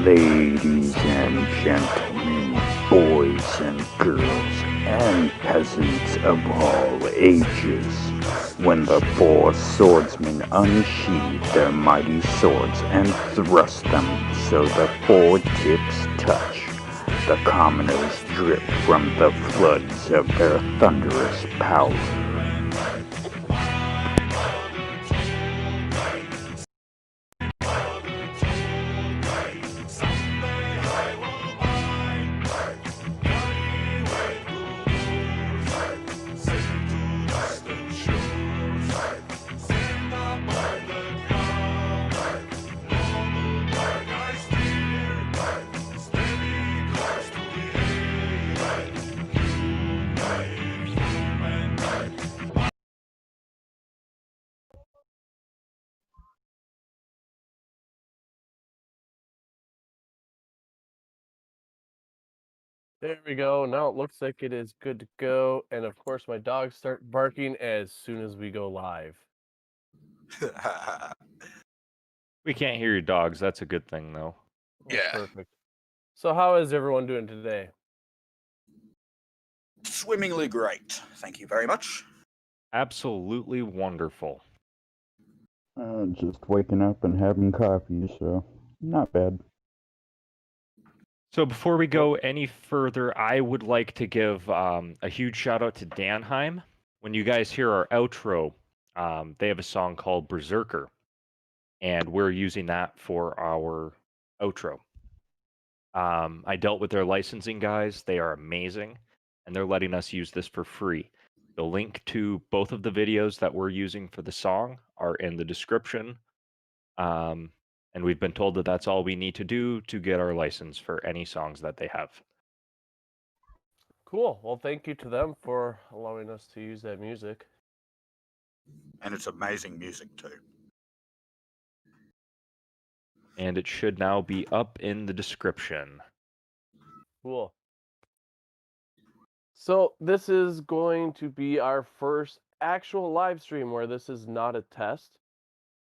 Ladies and gentlemen, boys and girls, and peasants of all ages, when the four swordsmen unsheathed their mighty swords and thrust them so the four tips touch, the commoners drip from the floods of their thunderous power. There we go. Now it looks like it is good to go. And of course, my dogs start barking as soon as we go live. We can't hear your dogs. That's a good thing, though. Oh, Yeah. perfect. So, how is everyone doing today? Swimmingly great. Thank you very much. Absolutely wonderful. Just waking up and having coffee, so not bad. So before we go any further, I would like to give a huge shout out to Danheim. When you guys hear our outro, they have a song called Berserkir, and we're using that for our outro. I dealt with their licensing guys. They are amazing, and they're letting us use this for free. The link to both of the videos that we're using for the song are in the description. And we've been told that that's all we need to do to get our license for any songs that they have. Cool. Well, thank you to them for allowing us to use that music. And it's amazing music too. And it should now be up in the description. Cool. So, this is going to be our first actual live stream where this is not a test.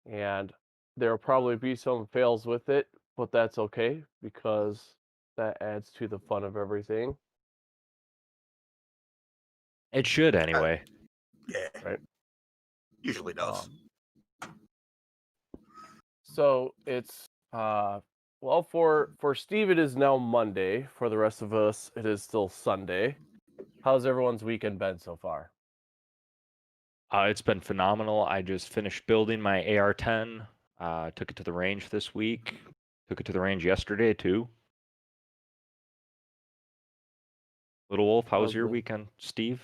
And there'll probably be some fails with it, but that's okay because that adds to the fun of everything. It should anyway. Yeah. Right. Usually does. So it's well for Steve it is now Monday. For the rest of us, it is still Sunday. How's everyone's weekend been so far? It's been phenomenal. I just finished building my AR-10. Took it to the range this week. Took it to the range yesterday too. Little Wolf, how was your weekend, Steve?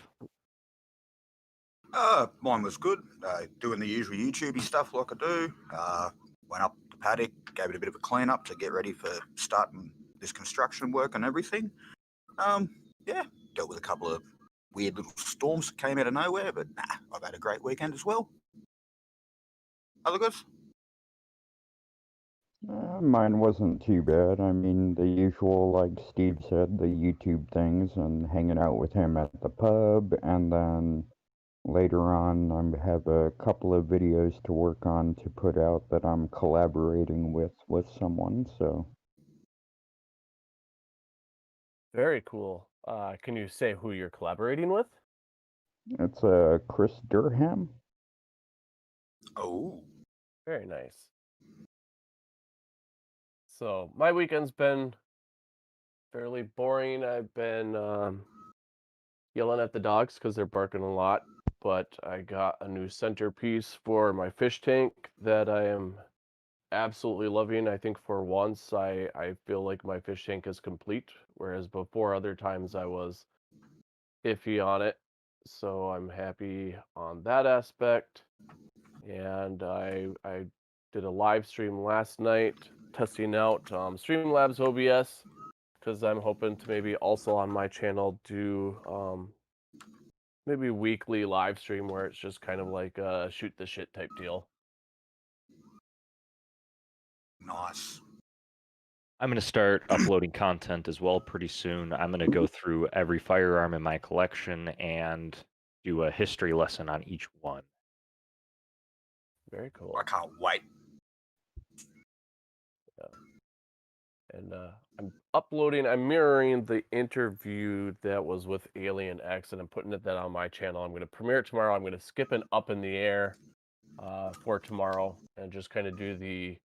Mine was good. Doing the usual YouTubey stuff like I do. Went up the paddock, gave it a bit of a clean up to get ready for starting this construction work and everything. Yeah, dealt with a couple of weird little storms that came out of nowhere, but I've had a great weekend as well. Other good? Mine wasn't too bad. I mean, the usual, like Steve said, the YouTube things and hanging out with him at the pub, and then later on I have a couple of videos to work on to put out that I'm collaborating with someone, so. Very cool. Can you say who you're collaborating with? It's Chris Durham. Oh. Very nice. So my weekend's been fairly boring. I've been yelling at the dogs because they're barking a lot, but I got a new centerpiece for my fish tank that I am absolutely loving. I think for once I feel like my fish tank is complete, whereas before other times I was iffy on it. So I'm happy on that aspect. And I did a live stream last night testing out Streamlabs OBS because I'm hoping to maybe also on my channel do maybe weekly live stream where it's just kind of like a shoot the shit type deal. Nice. I'm going to start uploading content as well pretty soon. I'm going to go through every firearm in my collection and do a history lesson on each one. Very cool. I can't wait. Yeah. and I'm mirroring the interview that was with Alien X, and I'm putting that on my channel. I'm going to premiere it tomorrow. I'm going to skip an Up in the Air for tomorrow, and just kind of do the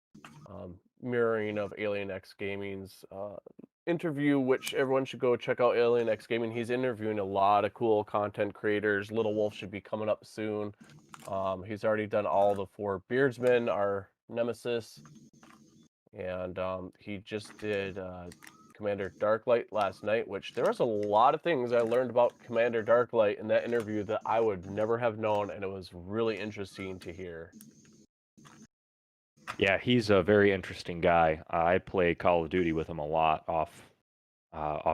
mirroring of Alien X Gaming's interview, which everyone should go check out. Alien X Gaming, he's interviewing a lot of cool content creators. Little Wolf should be coming up soon. He's already done all the 4 Beardsmen, our nemesis, and he just did Commander Darklight last night, which there was a lot of things I learned about Commander Darklight in that interview that I would never have known, and it was really interesting to hear. Yeah, he's a very interesting guy. I play Call of Duty with him a lot off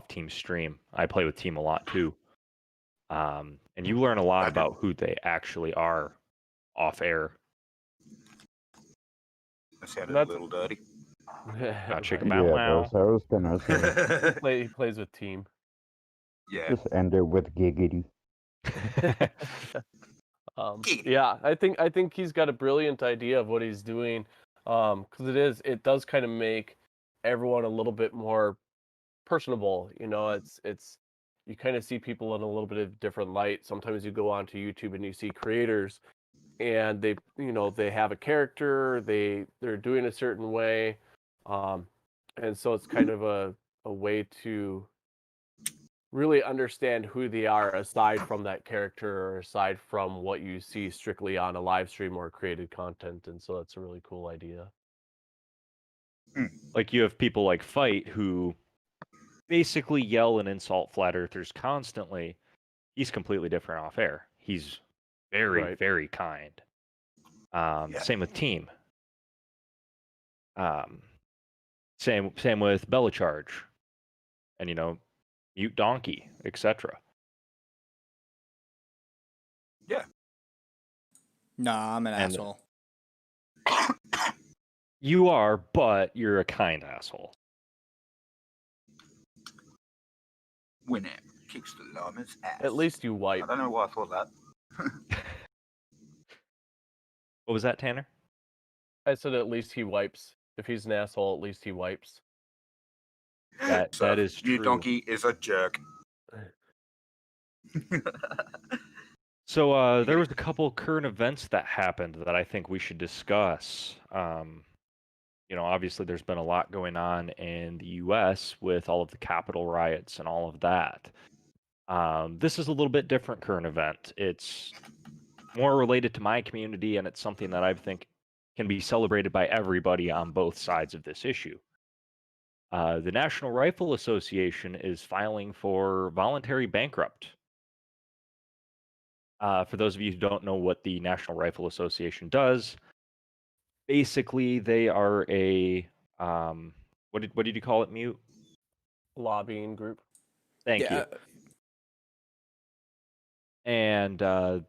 Team stream. I play with Team a lot too. And you learn a lot about who they actually are off air. That sounded a little dirty. Check Right. him out. Yeah, Wow. that's what I was gonna say. He plays with Team. Yeah. Just end it with giggity. Yeah, I think he's got a brilliant idea of what he's doing, because it does kind of make everyone a little bit more personable. You know, it's you kind of see people in a little bit of different light. Sometimes you go onto YouTube and you see creators, and they have a character, they're doing a certain way, and so it's kind of a way to really understand who they are aside from that character or aside from what you see strictly on a live stream or created content. And so that's a really cool idea. Like you have people like Fight who basically yell and insult flat earthers constantly. He's completely different off air. He's very, Right. very kind. Same with Team. Same with Bella Charge. And Mute Donkey, etc. Yeah. Nah, I'm an asshole. You are, but you're a kind asshole. Winamp kicks the llama's ass. At least you I wipe. don't know why I thought that. What was that, Tanner? I said at least he wipes. If he's an asshole, at least he wipes. That is true. You donkey is a jerk. So there was a couple current events that happened that I think we should discuss. Obviously there's been a lot going on in the U.S. with all of the Capitol riots and all of that. This is a little bit different current event. It's more related to my community, and it's something that I think can be celebrated by everybody on both sides of this issue. The National Rifle Association is filing for voluntary bankrupt. For those of you who don't know what the National Rifle Association does, basically they are a what did you call it, Mute? Lobbying group. Thank you. And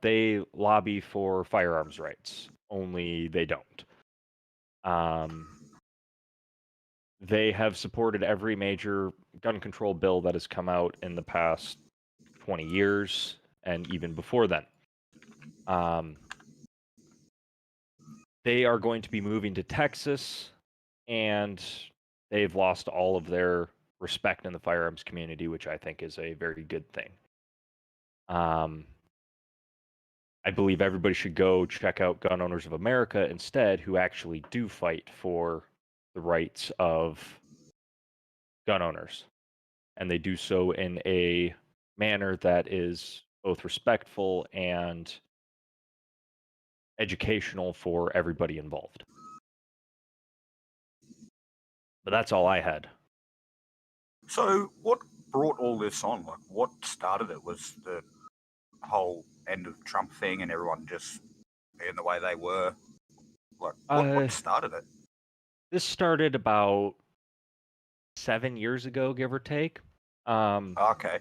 they lobby for firearms rights, only they don't. They have supported every major gun control bill that has come out in the past 20 years, and even before then. They are going to be moving to Texas, and they've lost all of their respect in the firearms community, which I think is a very good thing. I believe everybody should go check out Gun Owners of America instead, who actually do fight for the rights of gun owners. And they do so in a manner that is both respectful and educational for everybody involved. But that's all I had. So what brought all this on? Like, what started it? Was the whole end of Trump thing and everyone just being the way they were? Like, what started it? This started about 7 years ago, give or take. Okay.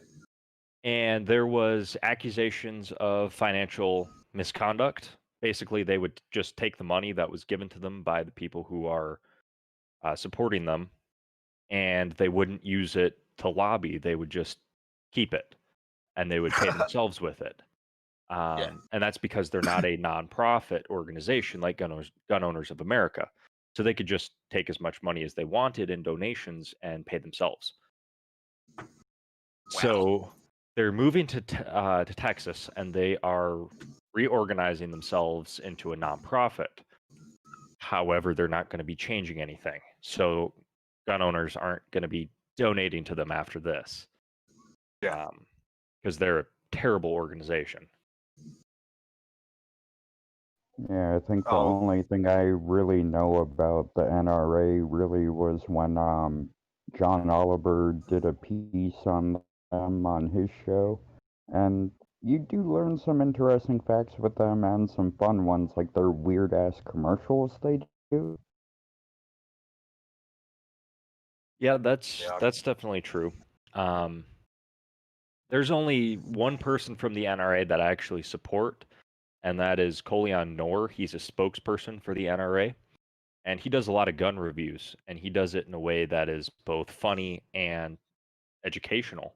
And there was accusations of financial misconduct. Basically, they would just take the money that was given to them by the people who are supporting them, and they wouldn't use it to lobby. They would just keep it, and they would pay themselves with it. And that's because they're not a nonprofit organization like Gun Owners of America. So they could just take as much money as they wanted in donations and pay themselves. So they're moving to Texas, and they are reorganizing themselves into a nonprofit. However, they're not going to be changing anything. So gun owners aren't going to be donating to them after this. Yeah. Because they're a terrible organization. Yeah, I think the only thing I really know about the NRA really was when John Oliver did a piece on them on his show. And you do learn some interesting facts with them and some fun ones, like their weird-ass commercials they do. Yeah, that's definitely true. There's only one person from the NRA that I actually support, and that is Kolian Noor. He's a spokesperson for the NRA, and he does a lot of gun reviews, and he does it in a way that is both funny and educational.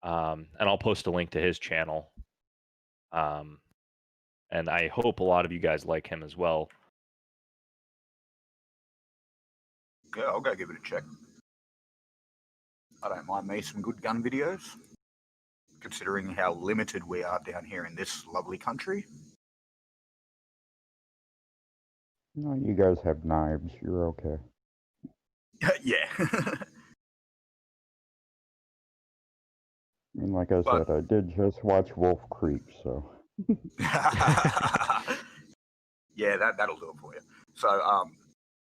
And I'll post a link to his channel. And I hope a lot of you guys like him as well. Yeah, I'll go give it a check. I don't mind me some good gun videos, considering how limited we are down here in this lovely country. No, you guys have knives. You're okay. Yeah. I mean, like I said, I did just watch Wolf Creek, so. Yeah, that'll do it for you. So,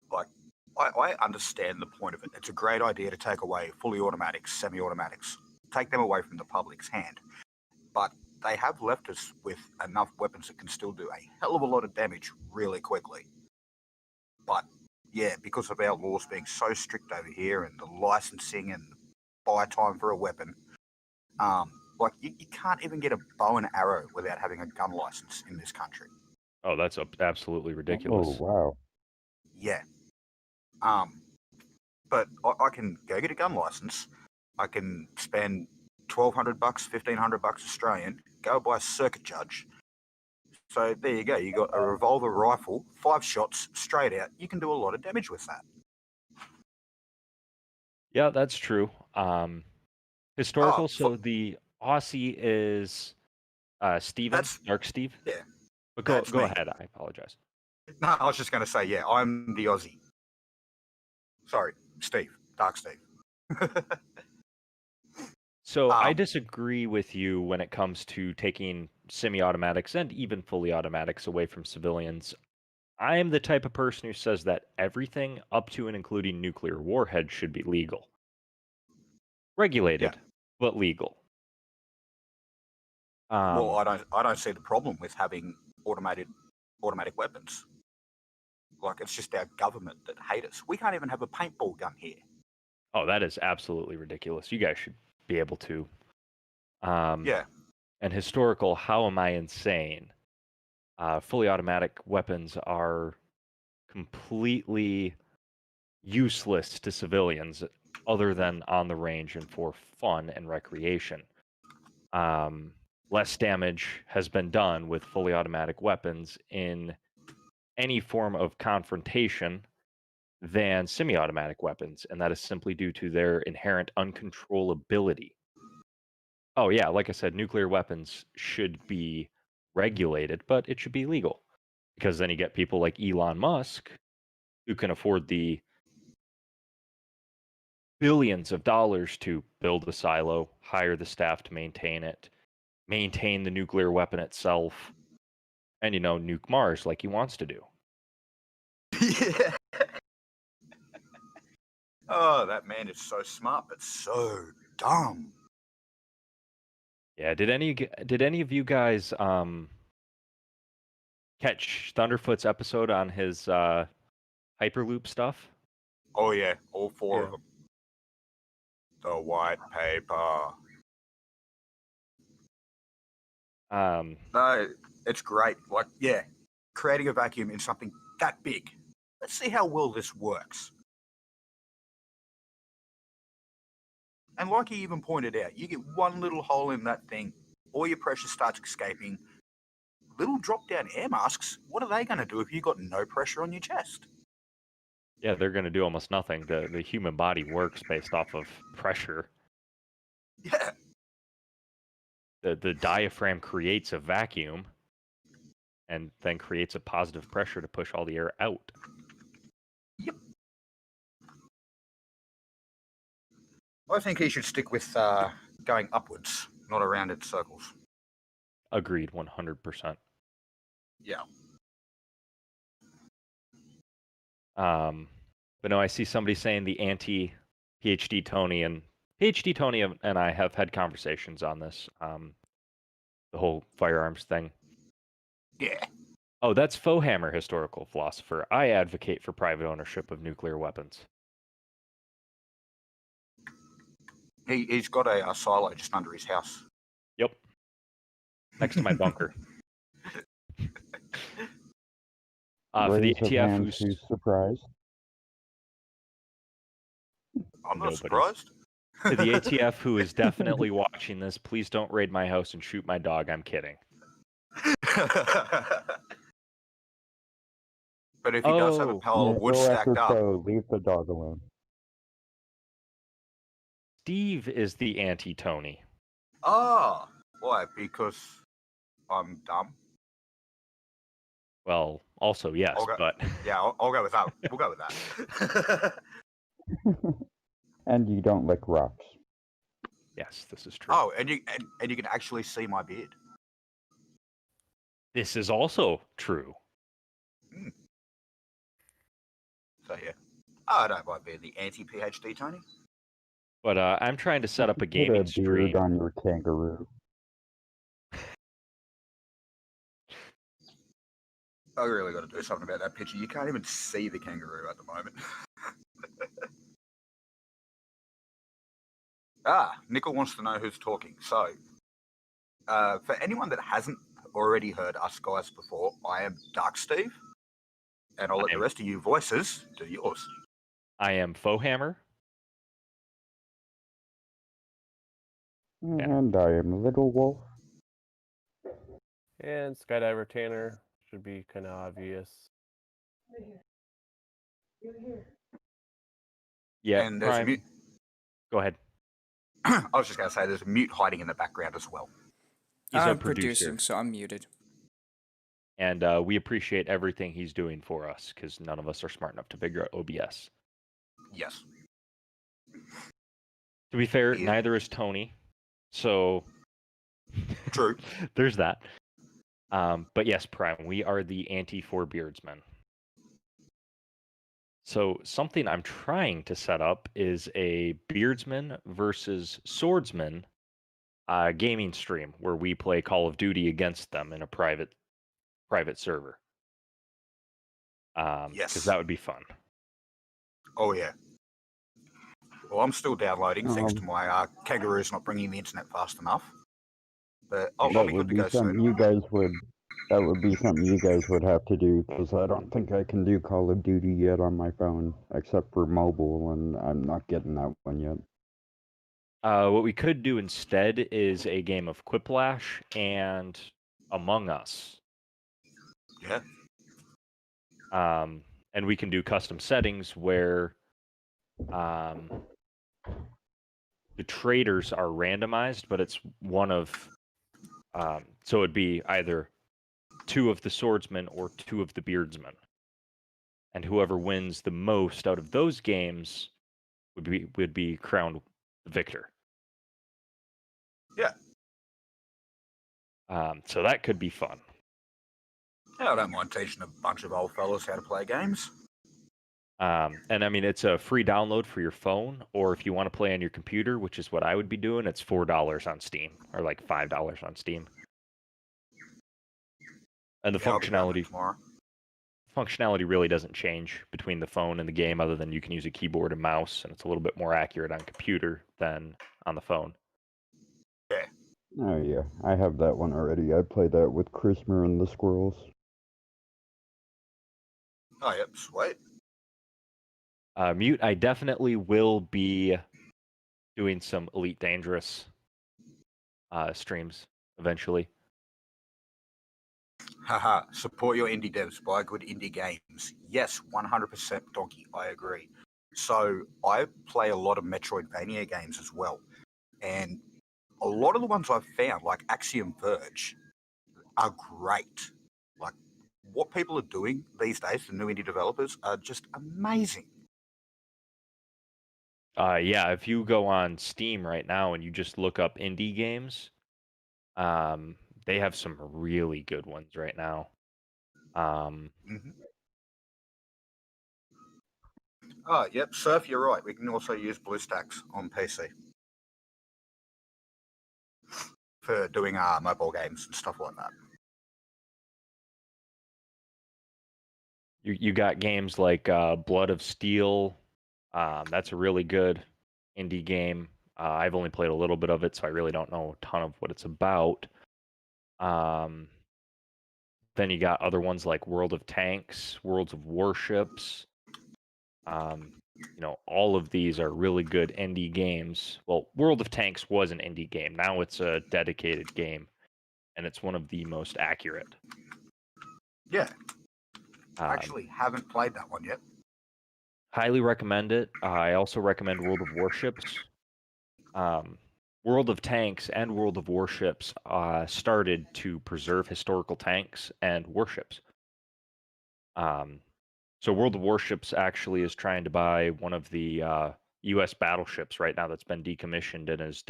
like, I understand the point of it. It's a great idea to take away fully automatics, semi-automatics, take them away from the public's hand. But they have left us with enough weapons that can still do a hell of a lot of damage really quickly. But yeah, because of our laws being so strict over here and the licensing and buy time for a weapon, like you can't even get a bow and arrow without having a gun license in this country. Oh, that's absolutely ridiculous. Oh, wow. Yeah. But I can go get a gun license. I can spend $1,200, $1,500 Australian, go buy a circuit judge. So there you go. You got a revolver rifle, 5 shots straight out. You can do a lot of damage with that. Yeah, that's true. Historical. So the Aussie is Steven, Dark Steve. Yeah. But go ahead. I apologize. No, I was just going to say, yeah, I'm the Aussie. Sorry, Steve, Dark Steve. So I disagree with you when it comes to taking semi-automatics and even fully automatics away from civilians. I am the type of person who says that everything up to and including nuclear warheads should be legal. Regulated, but legal. Well, I don't see the problem with having automatic weapons. Like, it's just our government that hate us. We can't even have a paintball gun here. Oh, that is absolutely ridiculous. You guys should be able to. Yeah. And historical, how am I insane? Fully automatic weapons are completely useless to civilians other than on the range and for fun and recreation. Less damage has been done with fully automatic weapons in any form of confrontation than semi-automatic weapons, and that is simply due to their inherent uncontrollability. Oh yeah, like I said, nuclear weapons should be regulated, but it should be legal, because then you get people like Elon Musk who can afford the billions of dollars to build a silo, hire the staff to maintain it, maintain the nuclear weapon itself, and nuke Mars like he wants to do. Yeah. Oh, that man is so smart, but so dumb. Yeah, did any of you guys catch Thunderfoot's episode on his Hyperloop stuff? Oh yeah, all 4 of them. The white paper. No, it's great. Like, yeah, creating a vacuum in something that big. Let's see how well this works. And like he even pointed out, you get one little hole in that thing, all your pressure starts escaping. Little drop-down air masks, what are they going to do if you've got no pressure on your chest? Yeah, they're going to do almost nothing. The human body works based off of pressure. Yeah. The diaphragm creates a vacuum and then creates a positive pressure to push all the air out. Yep. I think he should stick with going upwards, not around in circles. Agreed, 100%. Yeah. But no, I see somebody saying the anti-PhD Tony, and PhD Tony and I have had conversations on this, the whole firearms thing. Yeah. Oh, that's Fohammer, historical philosopher. I advocate for private ownership of nuclear weapons. He's got a silo just under his house. Yep. Next to my bunker. For the Raise of ATF, hands who's surprised. I'm not Nobody. surprised. To the ATF who is definitely watching this, please don't raid my house and shoot my dog. I'm kidding. But if he does have a pile of wood stacked up, leave the dog alone. Steve is the anti-Tony. ah, why? Because I'm dumb. Well, also yes, but Yeah, I'll go with that. We'll go with that. And you don't lick rocks. yes, this is true. Oh, and you can actually see my beard. This is also true. So yeah, I don't mind being the anti-PhD Tony. But I'm trying to set up a gaming Put a beard stream. on your kangaroo. I really got to do something about that picture. You can't even see the kangaroo at the moment. Nickel wants to know who's talking. So, for anyone that hasn't already heard us guys before, I am Dark Steve, and I'll let the rest of you voices do yours. I am Fohammer. And I am Little Wolf. And Skydiver Tanner should be kind of obvious. Yeah, And there's a Prime. mute. Go ahead. I was just going to say there's a mute hiding in the background as well. He's I'm a producer. producing, so I'm muted. And we appreciate everything he's doing for us because none of us are smart enough to figure out OBS. Yes. To be fair, Yeah. neither is Tony. So True. there's that. But yes, Prime, we are the anti-4 beardsmen. So something I'm trying to set up is a beardsman versus swordsman gaming stream where we play Call of Duty against them in a private server. Yes. Because that would be fun. Oh, yeah. Well, I'm still downloading thanks to my kangaroo's not bringing the internet fast enough. But I'll be good to go soon. That would be something you guys would have to do, because I don't think I can do Call of Duty yet on my phone, except for mobile, and I'm not getting that one yet. What we could do instead is a game of Quiplash and Among Us. Yeah. And we can do custom settings where the traders are randomized, but it's one of so it'd be either 2 of the swordsmen or 2 of the beardsmen, and whoever wins the most out of those games would be crowned victor. Yeah. So that could be fun. Yeah, I don't mind teaching a bunch of old fellas how to play games. And I mean, it's a free download for your phone, or if you want to play on your computer, which is what I would be doing, it's $4 on Steam, or like $5 on Steam. And the functionality really doesn't change between the phone and the game, other than you can use a keyboard and mouse, and it's a little bit more accurate on computer than on the phone. Yeah. Oh yeah, I have that one already. I played that with Christmas and the Squirrels. Oh, yep, sweet. Mute, I definitely will be doing some Elite Dangerous streams eventually. Haha, support your indie devs, buy good indie games. Yes, 100% Donkey, I agree. So I play a lot of Metroidvania games as well. And a lot of the ones I've found, like Axiom Verge, are great. Like what people are doing these days, the new indie developers, are just amazing. Yeah, if you go on Steam right now and you just look up indie games, they have some really good ones right now. Mm-hmm. Oh, yep, Surf, you're right. We can also use BlueStacks on PC for doing mobile games and stuff like that. You got games like Blood of Steel. That's a really good indie game. I've only played a little bit of it, so I really don't know a ton of what it's about. Then you got other ones like World of Tanks, Worlds of Warships. All of these are really good indie games. Well, World of Tanks was an indie game. Now it's a dedicated game, and it's one of the most accurate. Yeah. I actually haven't played that one yet. Highly recommend it. I also recommend World of Warships. World of Tanks and World of Warships started to preserve historical tanks and warships. So World of Warships actually is trying to buy one of the U.S. battleships right now that's been decommissioned and is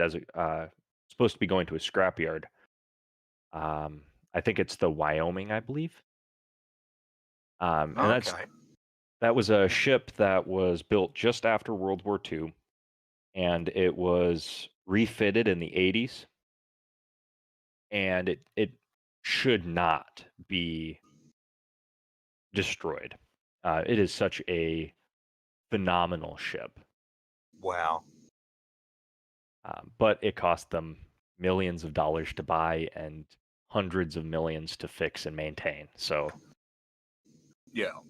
supposed to be going to a scrapyard. I think it's the Wyoming, I believe. And Okay. that was a ship that was built just after World War II, and it was refitted in the 80s, and it should not be destroyed. It is such a phenomenal ship. Wow. But it cost them millions of dollars to buy and hundreds of millions to fix and maintain. So Yeah.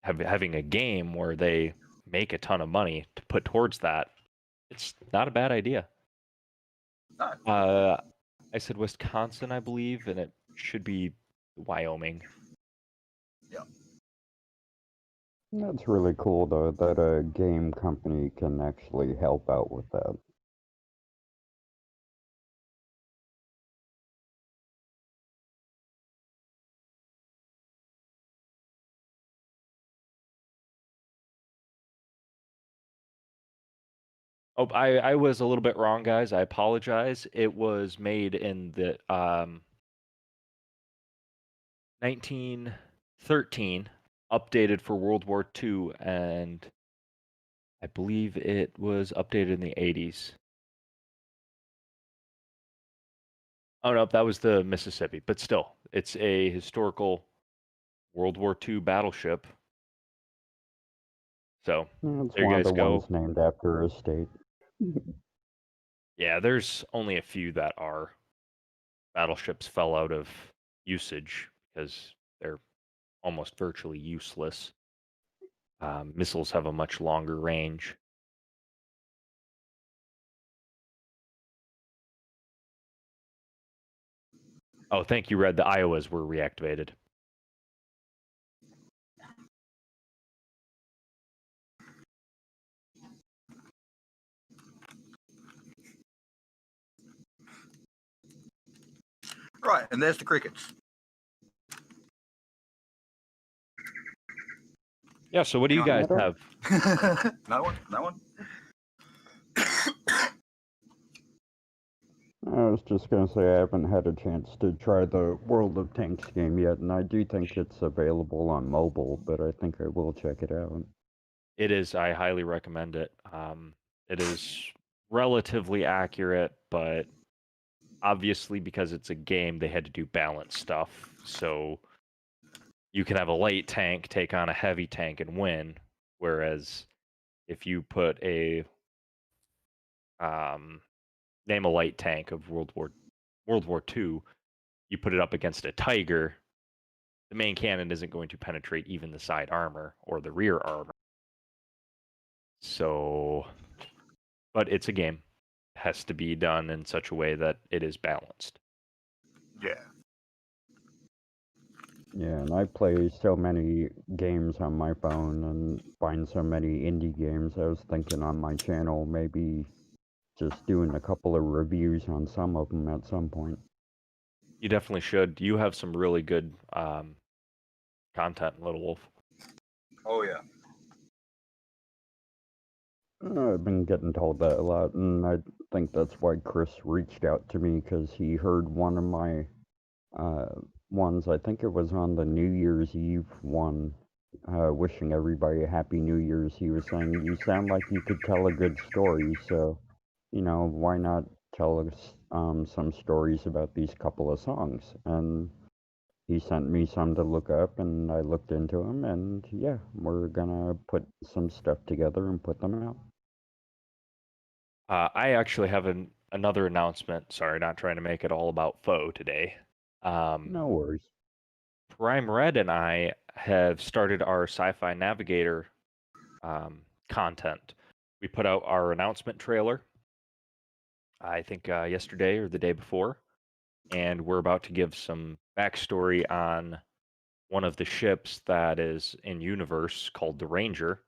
having a game where they make a ton of money to put towards that, it's not a bad idea. No. I said Wisconsin, I believe, and it should be Wyoming. Yeah. That's really cool, though, that a game company can actually help out with that. Oh, I was a little bit wrong, guys. I apologize. It was made in the 1913, updated for World War II, and I believe it was updated in the 80s. Oh no, that was the Mississippi, but still, it's a historical World War II battleship. So It's there you one of guys the go. ones named after a state. Yeah, there's only a few that are battleships fell out of usage because they're almost virtually useless. Missiles have a much longer range. Oh, thank you, Red. The Iowas were reactivated. Right, and there's the crickets. Yeah, so what do you guys have? No one? I was just going to say I haven't had a chance to try the World of Tanks game yet, and I do think it's available on mobile, but I think I will check it out. It is. I highly recommend it. It is relatively accurate, but obviously because it's a game, they had to do balance stuff. So you can have a light tank take on a heavy tank and win, whereas if you put a name a light tank of World War II, you put it up against a Tiger, the main cannon isn't going to penetrate even the side armor or the rear armor. So, but it's a game. It has to be done in such a way that it is balanced. Yeah. Yeah, and I play so many games on my phone and find so many indie games. I was thinking on my channel maybe just doing a couple of reviews on some of them at some point. You definitely should. You have some really good content, Little Wolf. Oh yeah. I've been getting told that a lot, and I think that's why Chris reached out to me, because he heard one of my ones. I think it was on the New Year's Eve one, wishing everybody a happy New Year's. He was saying, "You sound like you could tell a good story, so why not tell us some stories about these couple of songs?" And he sent me some to look up, and I looked into them, and yeah, we're gonna put some stuff together and put them out. I actually have another announcement. Sorry, not trying to make it all about Foe today. No worries. Prime Red and I have started our Sci-Fi Navigator content. We put out our announcement trailer, I think yesterday or the day before, and we're about to give some backstory on one of the ships that is in universe called the Ranger.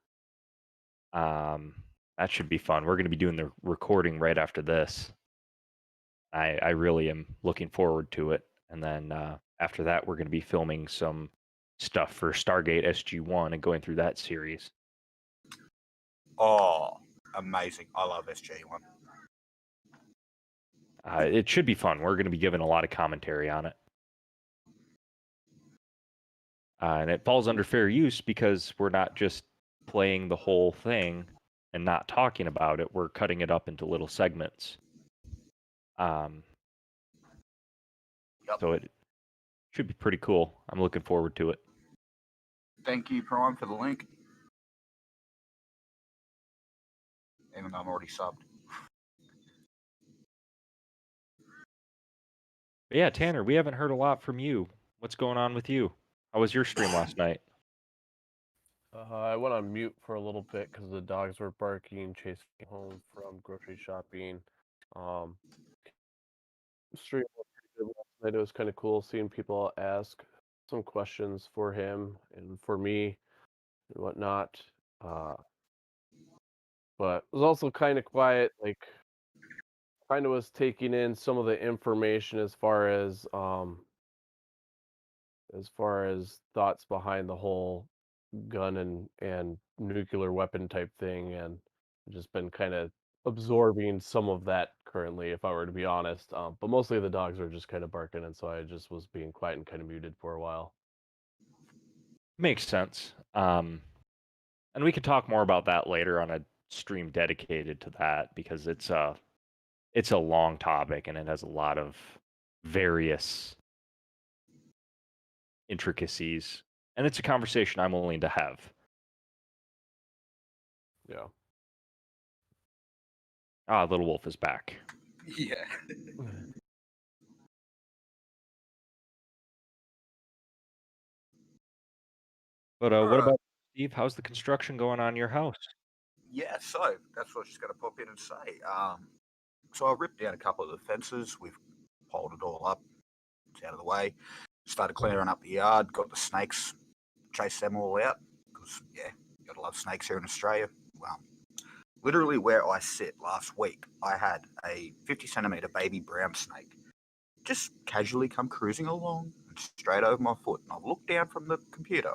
That should be fun. We're going to be doing the recording right after this. I really am looking forward to it. And then after that, we're going to be filming some stuff for Stargate SG-1 and going through that series. Oh, amazing! I love SG-1. It should be fun. We're going to be giving a lot of commentary on it. And it falls under fair use because we're not just playing the whole thing and not talking about it. We're cutting it up into little segments. So it should be pretty cool. I'm looking forward to it. Thank you, Prime, for the link. Even though I'm already subbed. But yeah, Tanner, we haven't heard a lot from you. What's going on with you? How was your stream last night? I went on mute for a little bit because the dogs were barking, chasing me home from grocery shopping. Stream was pretty good last night. It was kind of cool seeing people ask some questions for him and for me and whatnot. But it was also kind of quiet, like kind of was taking in some of the information as far as thoughts behind the whole gun and nuclear weapon type thing, and just been kind of absorbing some of that currently, if I were to be honest. But mostly the dogs are just kind of barking, and so I just was being quiet and kind of muted for a while. Makes sense. And we can talk more about that later on a stream dedicated to that because it's a long topic and it has a lot of various intricacies, and it's a conversation I'm willing to have. Yeah. Little Wolf is back. Yeah. But what about Steve? How's the construction going on your house? Yeah, so that's what I was just going to pop in and say. So I ripped down a couple of the fences. We've pulled it all up. It's out of the way. Started clearing up the yard. Got the snakes. Chased them all out. Because, yeah, you got to love snakes here in Australia. Well, literally where I sit last week, I had a 50 centimetre baby brown snake just casually come cruising along and straight over my foot. And I've looked down from the computer.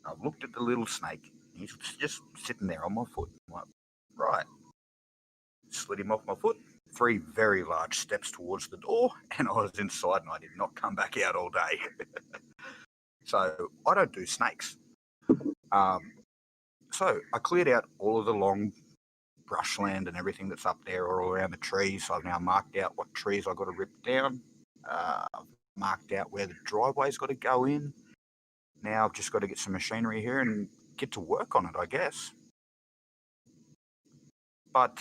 I've looked at the little snake. He's just sitting there on my foot. I'm like, right. Slid him off my foot. 3 very large steps towards the door, and I was inside, and I did not come back out all day. So I don't do snakes. So I cleared out all of the long brushland and everything that's up there all around the trees. So I've now marked out what trees I've got to rip down. Marked out where the driveway's got to go in. Now I've just got to get some machinery here and get to work on it, I guess. But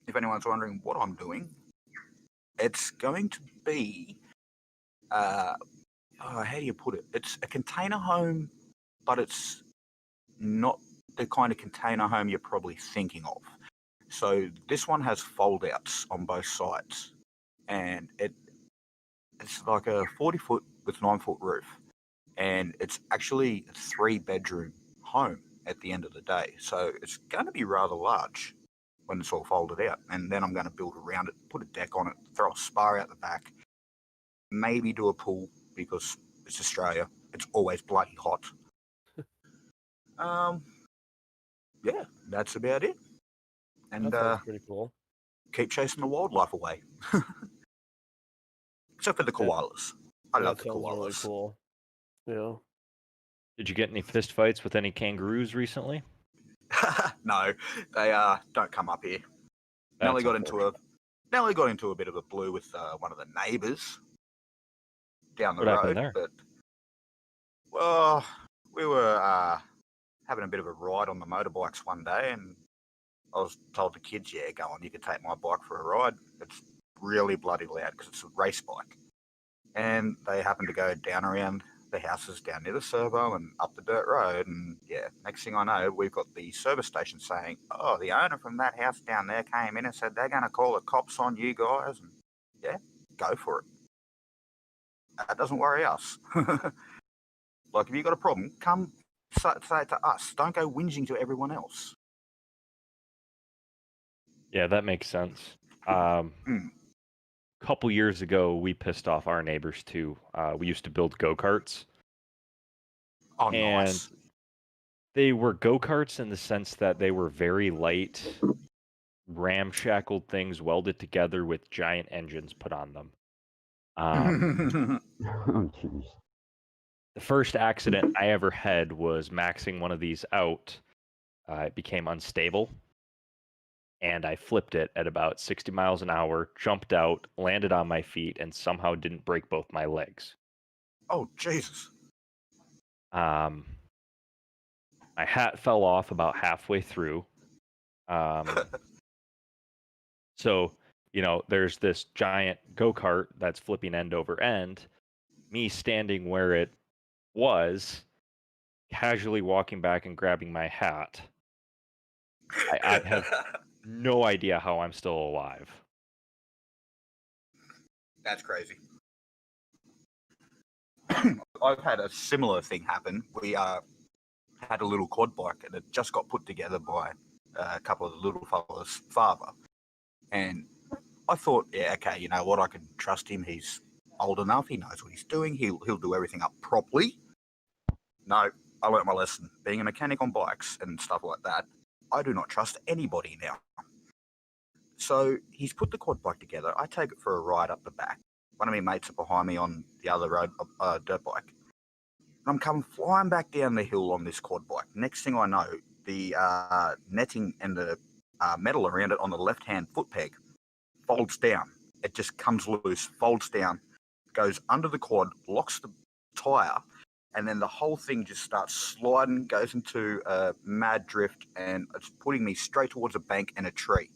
if anyone's wondering what I'm doing, it's going to be, how do you put it? It's a container home, but it's not the kind of container home you're probably thinking of. So this one has fold-outs on both sides, and it's like a 40-foot with 9-foot roof, and it's actually a 3-bedroom home at the end of the day. So it's going to be rather large when it's all folded out. And then I'm going to build around it, put a deck on it, throw a spa out the back, maybe do a pool because it's Australia. It's always bloody hot. Yeah, that's about it. And That sounds pretty cool. keep chasing the wildlife away. Except for the koalas. I love That the sounds really koalas. cool. Yeah. Did you get any fist fights with any kangaroos recently? No, they don't come up here. That's Nelly got into a bit of a blue with one of the neighbours down the What happened road. there? But well, we were having a bit of a ride on the motorbikes one day, and I was told the kids, "Yeah, go on, you can take my bike for a ride. It's really bloody loud because it's a race bike." And they happened to go down around the houses down near the servo and up the dirt road, and yeah, next thing I know, we've got the service station saying, "Oh, the owner from that house down there came in and said they're going to call the cops on you guys." And yeah, go for it. That doesn't worry us. Like, if you got a problem, come say it to us. Don't go whinging to everyone else. Yeah, that makes sense. Couple years ago, we pissed off our neighbors too. We used to build go-karts. Oh, And nice. they were go-karts in the sense that they were very light, ramshackled things welded together with giant engines put on them. Oh, jeez. The first accident I ever had was maxing one of these out. It became unstable, and I flipped it at about 60 miles an hour, jumped out, landed on my feet, and somehow didn't break both my legs. Oh, Jesus. My hat fell off about halfway through. So, there's this giant go-kart that's flipping end over end. Me standing where it was, casually walking back and grabbing my hat. I have no idea how I'm still alive. That's crazy. I've had a similar thing happen. We had a little quad bike, and it just got put together by a couple of the little fellas' father. And I thought, yeah, okay, you know what? I can trust him. He's old enough. He knows what he's doing. He'll do everything up properly. No, I learnt my lesson. Being a mechanic on bikes and stuff like that, I do not trust anybody now. So he's put the quad bike together. I take it for a ride up the back. One of my mates are behind me on the other road, dirt bike. And I'm coming flying back down the hill on this quad bike. Next thing I know, the netting and the metal around it on the left-hand foot peg folds down. It just comes loose, folds down, goes under the quad, locks the tyre, and then the whole thing just starts sliding, goes into a mad drift, and it's putting me straight towards a bank and a tree.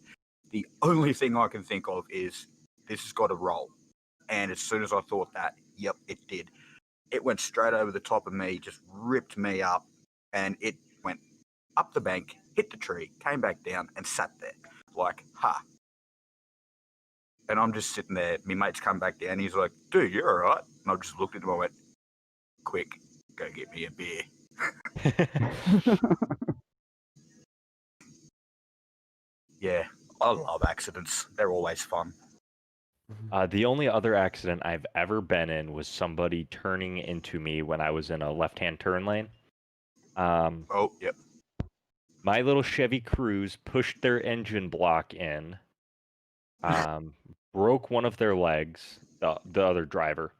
The only thing I can think of is this has got to roll. And as soon as I thought that, yep, it did. It went straight over the top of me, just ripped me up, and it went up the bank, hit the tree, came back down, and sat there like, ha. And I'm just sitting there. My mate's come back down. He's like, "Dude, you're all right." And I just looked at him and I went, "Quick, go get me a beer." Yeah, I love accidents. They're always fun. The only other accident I've ever been in was somebody turning into me when I was in a left-hand turn lane. Oh, yep. My little Chevy Cruze pushed their engine block in, broke one of their legs, the other driver,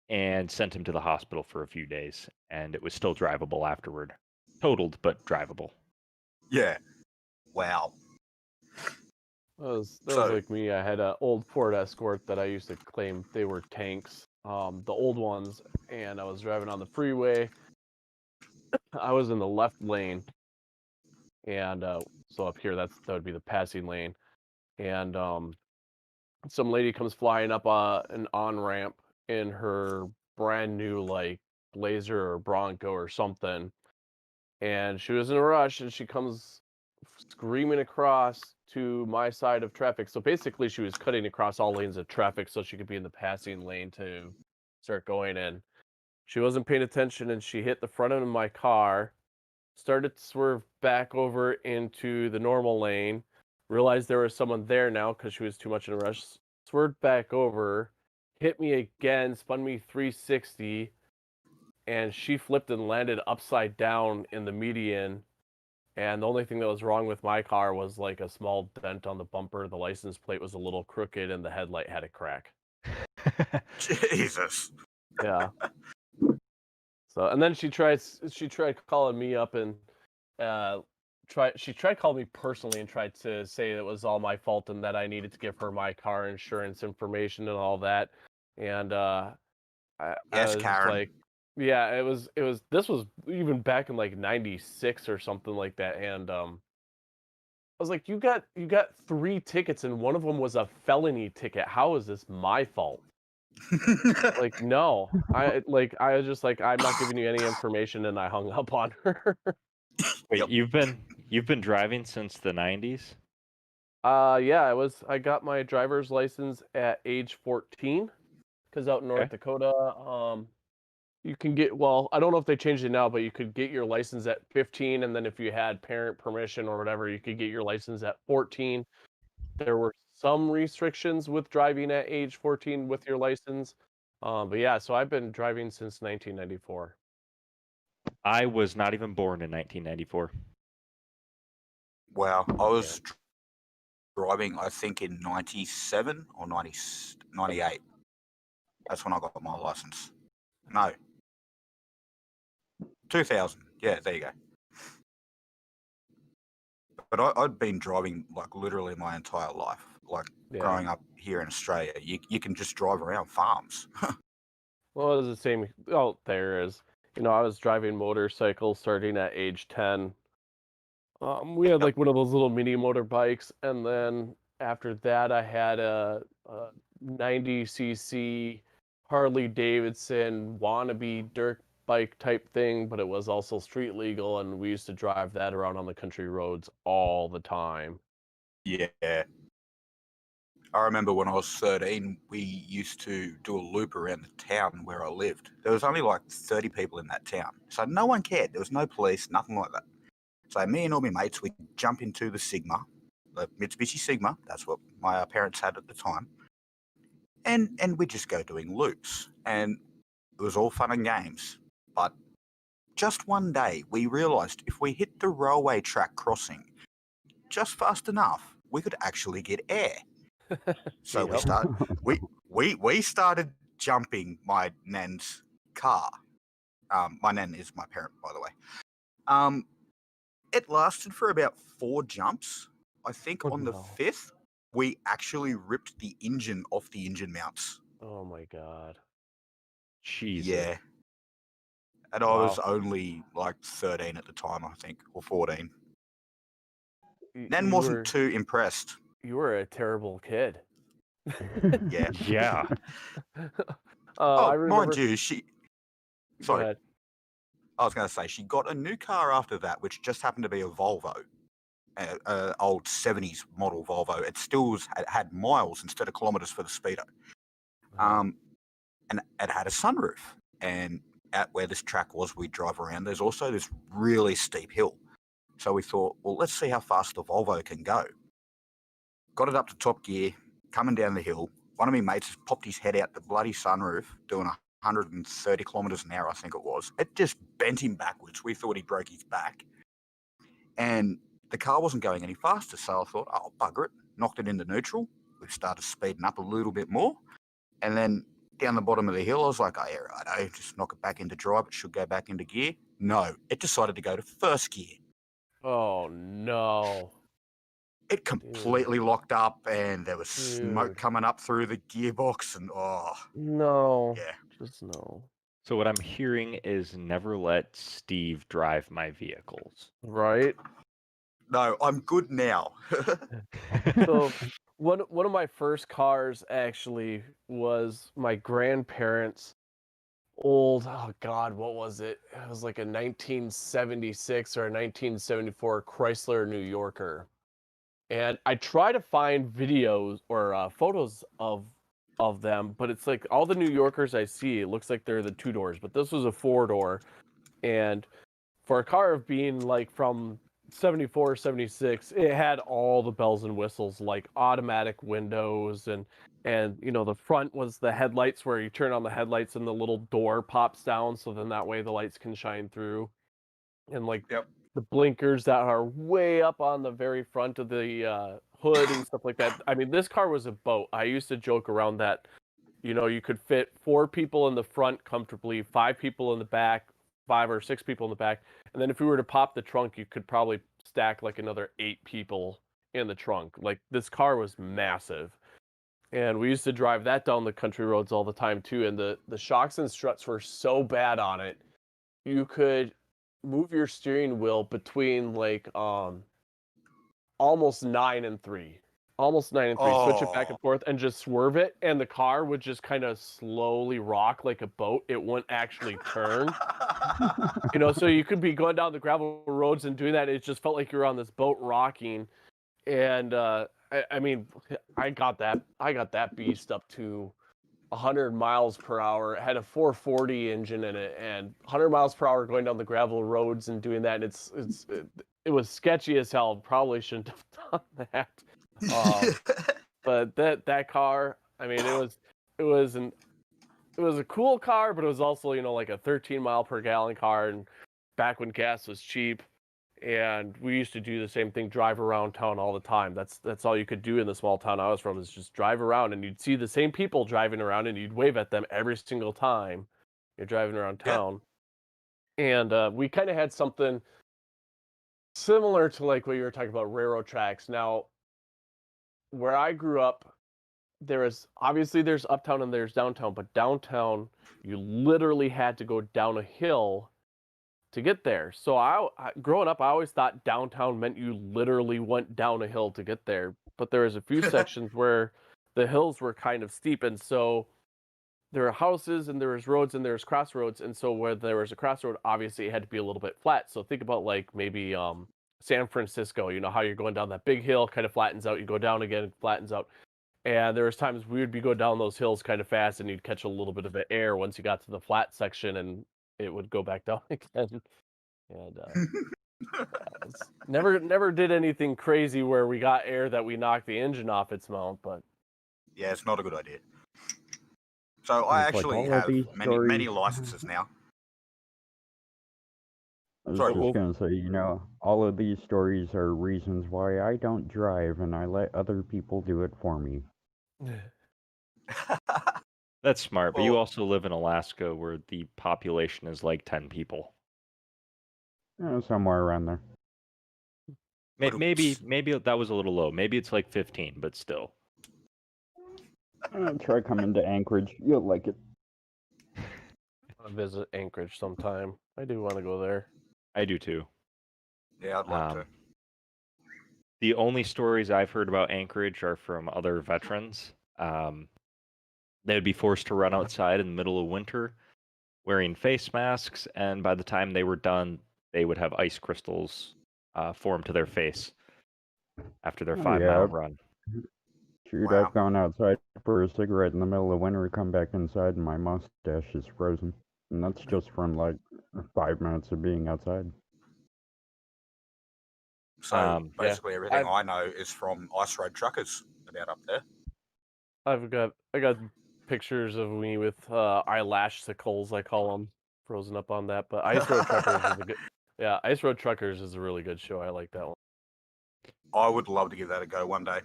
and sent him to the hospital for a few days. And it was still drivable afterward. Totaled, but drivable. Yeah. Wow. That was like me. I had an old Ford Escort that I used to claim they were tanks, the old ones, and I was driving on the freeway. I was in the left lane, and so up here that would be the passing lane, and some lady comes flying up an on ramp in her brand new like Blazer or Bronco or something, and she was in a rush, and she comes screaming across to my side of traffic. So basically, she was cutting across all lanes of traffic so she could be in the passing lane to start going in. She wasn't paying attention and she hit the front end of my car, started to swerve back over into the normal lane, realized there was someone there now because she was too much in a rush, swerved back over, hit me again, spun me 360, and she flipped and landed upside down in the median. And the only thing that was wrong with my car was like a small dent on the bumper. The license plate was a little crooked and the headlight had a crack. Jesus. Yeah. So, and then she tried calling me up and she tried calling me personally and tried to say it was all my fault and that I needed to give her my car insurance information and all that. And I Yes, was just Karen. like, yeah, this was even back in like 96 or something like that. And I was like, you got 3 tickets and one of them was a felony ticket. How is this my fault? Like, no. I was just like, I'm not giving you any information, and I hung up on her. Wait, Yep. you've been driving since the 90s? Yeah, I got my driver's license at age 14 because out in North Okay. Dakota, you can get, well, I don't know if they changed it now, but you could get your license at 15, and then if you had parent permission or whatever, you could get your license at 14. There were some restrictions with driving at age 14 with your license. But yeah, so I've been driving since 1994. I was not even born in 1994. Wow. I was driving, I think, in 97 or 98. That's when I got my license. No. 2000. Yeah, there you go. But I'd been driving like literally my entire life. Like Yeah. growing up here in Australia, you can just drive around farms. Well, it was the same out there as, I was driving motorcycles starting at age 10. We had Yep. like one of those little mini motorbikes, and then after that, I had a 90cc Harley Davidson wannabe dirt bike type thing, but it was also street legal, and we used to drive that around on the country roads all the time. Yeah. I remember when I was 13, we used to do a loop around the town where I lived. There was only like 30 people in that town. So no one cared. There was no police, nothing like that. So me and all my mates, we'd jump into the Sigma, the Mitsubishi Sigma. That's what my parents had at the time. And we'd just go doing loops. And it was all fun and games. But just one day, we realised if we hit the railway track crossing just fast enough, we could actually get air. So Yep. we started jumping my nan's car. My nan is my parent, by the way. It lasted for about 4 jumps. I think Oh, on the no. 5th, we actually ripped the engine off the engine mounts. Oh my God. Jesus. Yeah. And I Wow. was only like 13 at the time, I think, or 14. Nan You wasn't were too impressed. you were a terrible kid. Yeah. Yeah. I Mind remember. you, Go sorry, ahead. I was going to say, she got a new car after that, which just happened to be a Volvo, an old 70s model Volvo. It still had miles instead of kilometres for the speedo. And it had a sunroof. And at where this track was, we'd drive around. There's also this really steep hill. So we thought, well, let's see how fast the Volvo can go. Got it up to top gear, coming down the hill. One of my mates popped his head out the bloody sunroof, doing 130 kilometres an hour, I think it was. It just bent him backwards. We thought he broke his back. And the car wasn't going any faster, so I thought, oh, bugger it. Knocked it into neutral. We started speeding up a little bit more. And then down the bottom of the hill, I was like, oh, yeah, righto, just knock it back into drive. It should go back into gear. No, it decided to go to first gear. Oh no. It completely locked up, and there was smoke Dude. coming up through the gearbox, and No. yeah. Just no. So what I'm hearing is never let Steve drive my vehicles. Right? No, I'm good now. So one of my first cars actually was my grandparents' old, oh God, what was it? It was like a 1976 or a 1974 Chrysler New Yorker. And I try to find videos or photos of of them, but it's like all the New Yorkers I see, it looks like they're the 2 doors, but this was a 4-door. And for a car of being like from 74, 76, it had all the bells and whistles, like automatic windows and you know, the front was the headlights where you turn on the headlights and the little door pops down, so then that way the lights can shine through. And like Yep. the blinkers that are way up on the very front of the hood and stuff like that. I mean, this car was a boat. I used to joke around that, you know, you could fit 4 people in the front comfortably, 5 people in the back, 5 or 6 people in the back. And then if we were to pop the trunk, you could probably stack like another 8 people in the trunk. Like this car was massive. And we used to drive that down the country roads all the time too. And the shocks and struts were so bad on it. You could move your steering wheel between like almost 9 and 3. Almost 9 and 3. Switch it back and forth and just swerve it, and the car would just kind of slowly rock like a boat. It wouldn't actually turn. You know, so you could be going down the gravel roads and doing that. It just felt like you were on this boat rocking. And I mean, I got that beast up to 100 miles per hour. It had a 440 engine in it, and 100 miles per hour going down the gravel roads and doing that. It was sketchy as hell. Probably shouldn't have done that. But that car, I mean, it was a cool car, but it was also, you know, like a 13 mile per gallon car, and back when gas was cheap. And we used to do the same thing, drive around town all the time. That's all you could do in the small town I was from, is just drive around, and you'd see the same people driving around, and you'd wave at them every single time you're driving around town. And we kind of had something similar to like what you were talking about, railroad tracks. Now, where I grew up, there's uptown and there's downtown, but downtown you literally had to go down a hill to get there. So growing up, I always thought downtown meant you literally went down a hill to get there. But there was a few sections where the hills were kind of steep, and so there were houses and there was roads and there was crossroads, and so where there was a crossroad, obviously it had to be a little bit flat. So think about like maybe San Francisco, you know how you're going down that big hill, kind of flattens out, you go down again, it flattens out. And there was times we would be going down those hills kind of fast, and you'd catch a little bit of air once you got to the flat section, and it would go back down again. And never did anything crazy where we got air that we knocked the engine off its mount, but Yeah, it's not a good idea. So I It's like actually all of have these many stories. licenses now. I was Sorry, just Wolf. gonna say, you know, all of these stories are reasons why I don't drive and I let other people do it for me. That's smart, but you Well- also live in Alaska where the population is like 10 people. Somewhere around there. But Maybe it's- that was a little low. Maybe it's like 15, but still. Try coming to Anchorage. You'll like it. I want to visit Anchorage sometime. I do want to go there. I do too. Yeah, I'd like to. The only stories I've heard about Anchorage are from other veterans. They would be forced to run outside in the middle of winter wearing face masks, and by the time they were done, they would have ice crystals form to their face after their Oh, 5-mile yeah. run. Shoot, Wow. I've gone outside for a cigarette in the middle of winter, come back inside, and my mustache is frozen. And that's just from like 5 minutes of being outside. So Yeah. basically, everything I know is from ice road truckers about up there. I got pictures of me with eyelashicles, I call them, frozen up on that. But Ice Road Truckers is a good. Yeah, Ice Road Truckers is a really good show. I like that one. I would love to give that a go one day.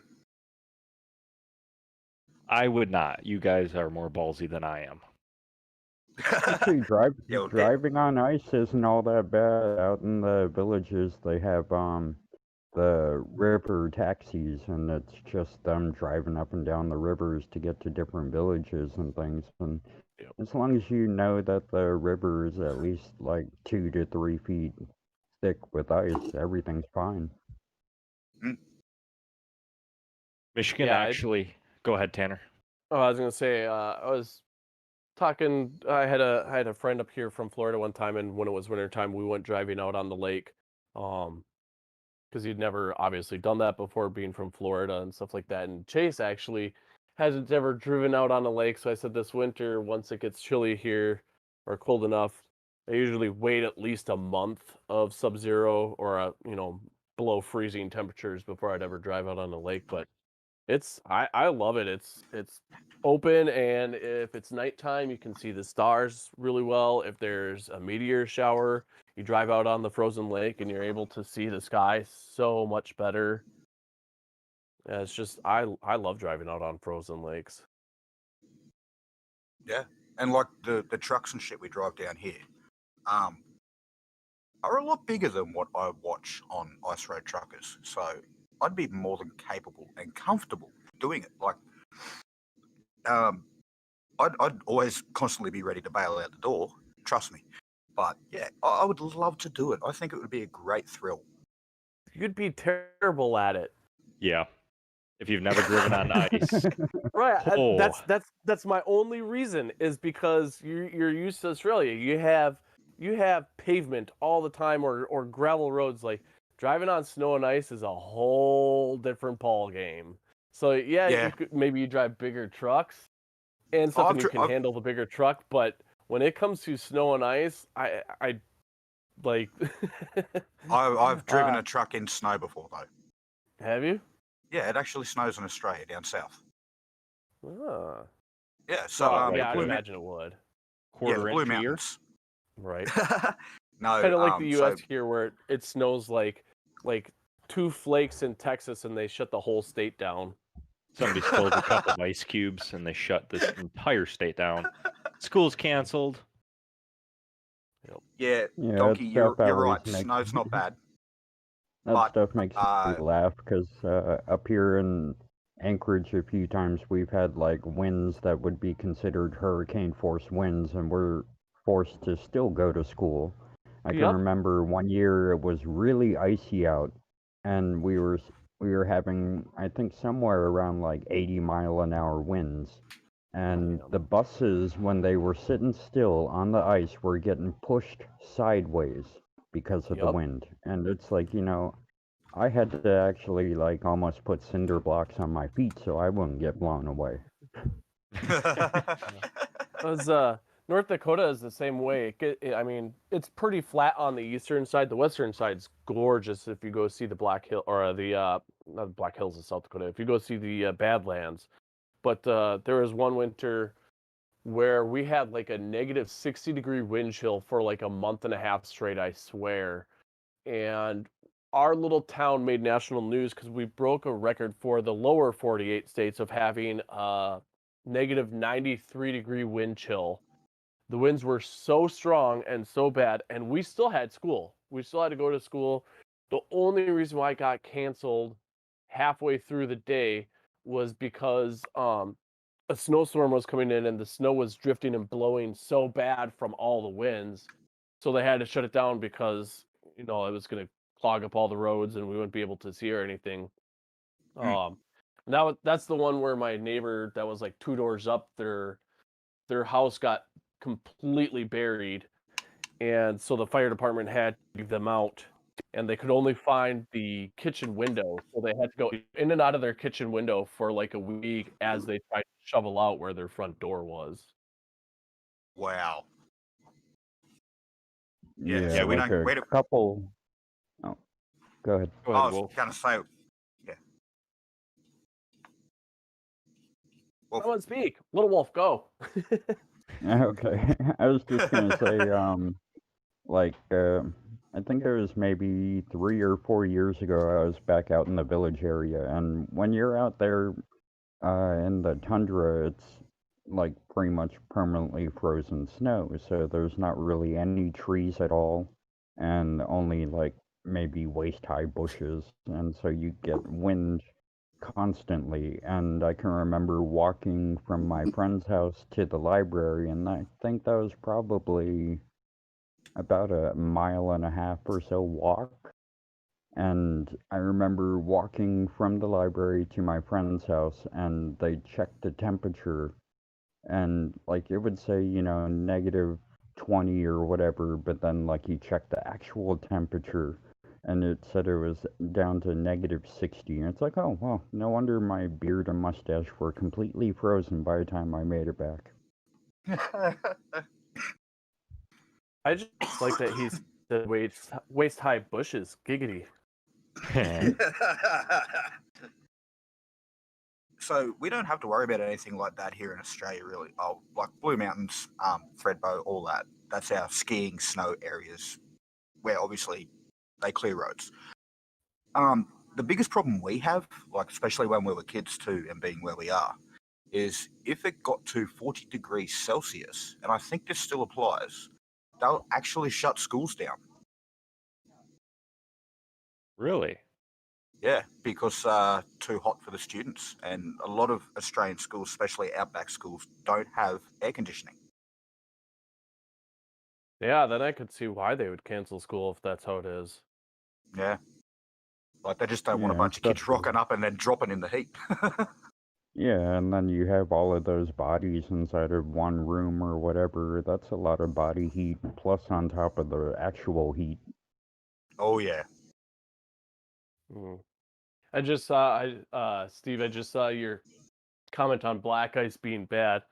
I would not. You guys are more ballsy than I am. Actually, Yeah, well, driving on ice isn't all that bad. Out in the villages, they have the river taxis, and it's just them driving up and down the rivers to get to different villages and things. And Yep. as long as you know that the river is at least like 2 to 3 feet thick with ice, everything's fine. Michigan Yeah, actually. Go ahead, Tanner. Oh, I was gonna say, I was talking. I had a friend up here from Florida one time, and when it was wintertime, we went driving out on the lake, because he'd never obviously done that before, being from Florida and stuff like that. And Chase actually hasn't ever driven out on a lake, so I said this winter, once it gets chilly here or cold enough, I usually wait at least a month of sub-zero or below freezing temperatures before I'd ever drive out on the lake. But I love it. It's open, and if it's nighttime, you can see the stars really well. If there's a meteor shower, you drive out on the frozen lake and you're able to see the sky so much better. Yeah, it's just I love driving out on frozen lakes. Yeah, and like the trucks and shit we drive down here, are a lot bigger than what I watch on ice road truckers. So I'd be more than capable and comfortable doing it. Like, I'd always constantly be ready to bail out the door. Trust me. But yeah, I would love to do it. I think it would be a great thrill. You'd be terrible at it. Yeah. If you've never driven on ice. Right. Oh. That's my only reason is because you're used to Australia. You have pavement all the time or gravel roads. Like driving on snow and ice is a whole different ball game. So Yeah. maybe you drive bigger trucks and stuff, and you can I've- handle the bigger truck. But when it comes to snow and ice, I like. I've driven a truck in snow before, though. Have you? Yeah, it actually snows in Australia down south. Ah. Yeah, so Yeah, I'd Blue imagine it would. yeah, Quarter the Blue inch a year. Mountains. Right. No, Kind of like the U.S. so here, where it snows like 2 flakes in Texas, and they shut the whole state down. Somebody spills a couple of ice cubes and they shut this entire state down. School's canceled. yeah, Yeah, Donkey, that you're stuff always right. makes- Snow's not bad. That But, stuff makes me laugh because up here in Anchorage, a few times we've had like winds that would be considered hurricane force winds, and we're forced to still go to school. I can Yep. remember one year it was really icy out, and we were having, I think, somewhere around like 80-mile-an-hour winds. And Damn. the buses, when they were sitting still on the ice, were getting pushed sideways because of the Yup. wind. And it's like, I had to actually like almost put cinder blocks on my feet so I wouldn't get blown away. Because North Dakota is the same way. I mean, it's pretty flat on the eastern side. The western side's gorgeous if you go see the Black Hill or the not the Black Hills of South Dakota. If you go see the Badlands, but there was one winter where we had like a negative 60-degree wind chill for like a month and a half straight, I swear. And our little town made national news because we broke a record for the lower 48 states of having a negative 93-degree wind chill. The winds were so strong and so bad, and we still had school. We still had to go to school. The only reason why it got canceled halfway through the day was because a snowstorm was coming in and the snow was drifting and blowing so bad from all the winds. So they had to shut it down because, it was going to clog up all the roads and we wouldn't be able to see or anything. That's the one where my neighbor that was like 2 doors up, their house got completely buried. And so the fire department had to leave them out, and they could only find the kitchen window. So they had to go in and out of their kitchen window for like a week as they tried to shovel out where their front door was. Wow. Yeah, we like don't- we a don't- couple. Oh, go ahead. Go I ahead, was Wolf. going to say, Wolf. Someone speak. Little Wolf, go. Okay, I was just gonna say, I think it was maybe 3 or 4 years ago. I was back out in the village area, and when you're out there, in the tundra, it's like pretty much permanently frozen snow. So there's not really any trees at all, and only like maybe waist-high bushes, and so you get wind constantly. And I can remember walking from my friend's house to the library, and I think that was probably about a mile and a half or so walk. And I remember walking from the library to my friend's house, and they checked the temperature, and like it would say, negative 20 or whatever, but then like you check the actual temperature, and it said it was down to -60. And it's like, oh, well, no wonder my beard and mustache were completely frozen by the time I made it back. I just like that he's the waist high bushes. Giggity. So we don't have to worry about anything like that here in Australia, really. Oh, like Blue Mountains, Thredbo, all that. That's our skiing snow areas, where obviously they clear roads. The biggest problem we have, like especially when we were kids too, and being where we are, is if it got to 40 degrees Celsius, and I think this still applies, they'll actually shut schools down. Really? Yeah, because too hot for the students, and a lot of Australian schools, especially outback schools, don't have air conditioning. Yeah, then I could see why they would cancel school if that's how it is. Yeah, like they just don't want a Yeah, bunch of kids especially- rocking up and then dropping in the heat. Yeah, and then you have all of those bodies inside of one room or whatever. That's a lot of body heat, plus on top of the actual heat. Oh yeah. Mm. I just saw, Steve. I just saw your comment on black ice being bad.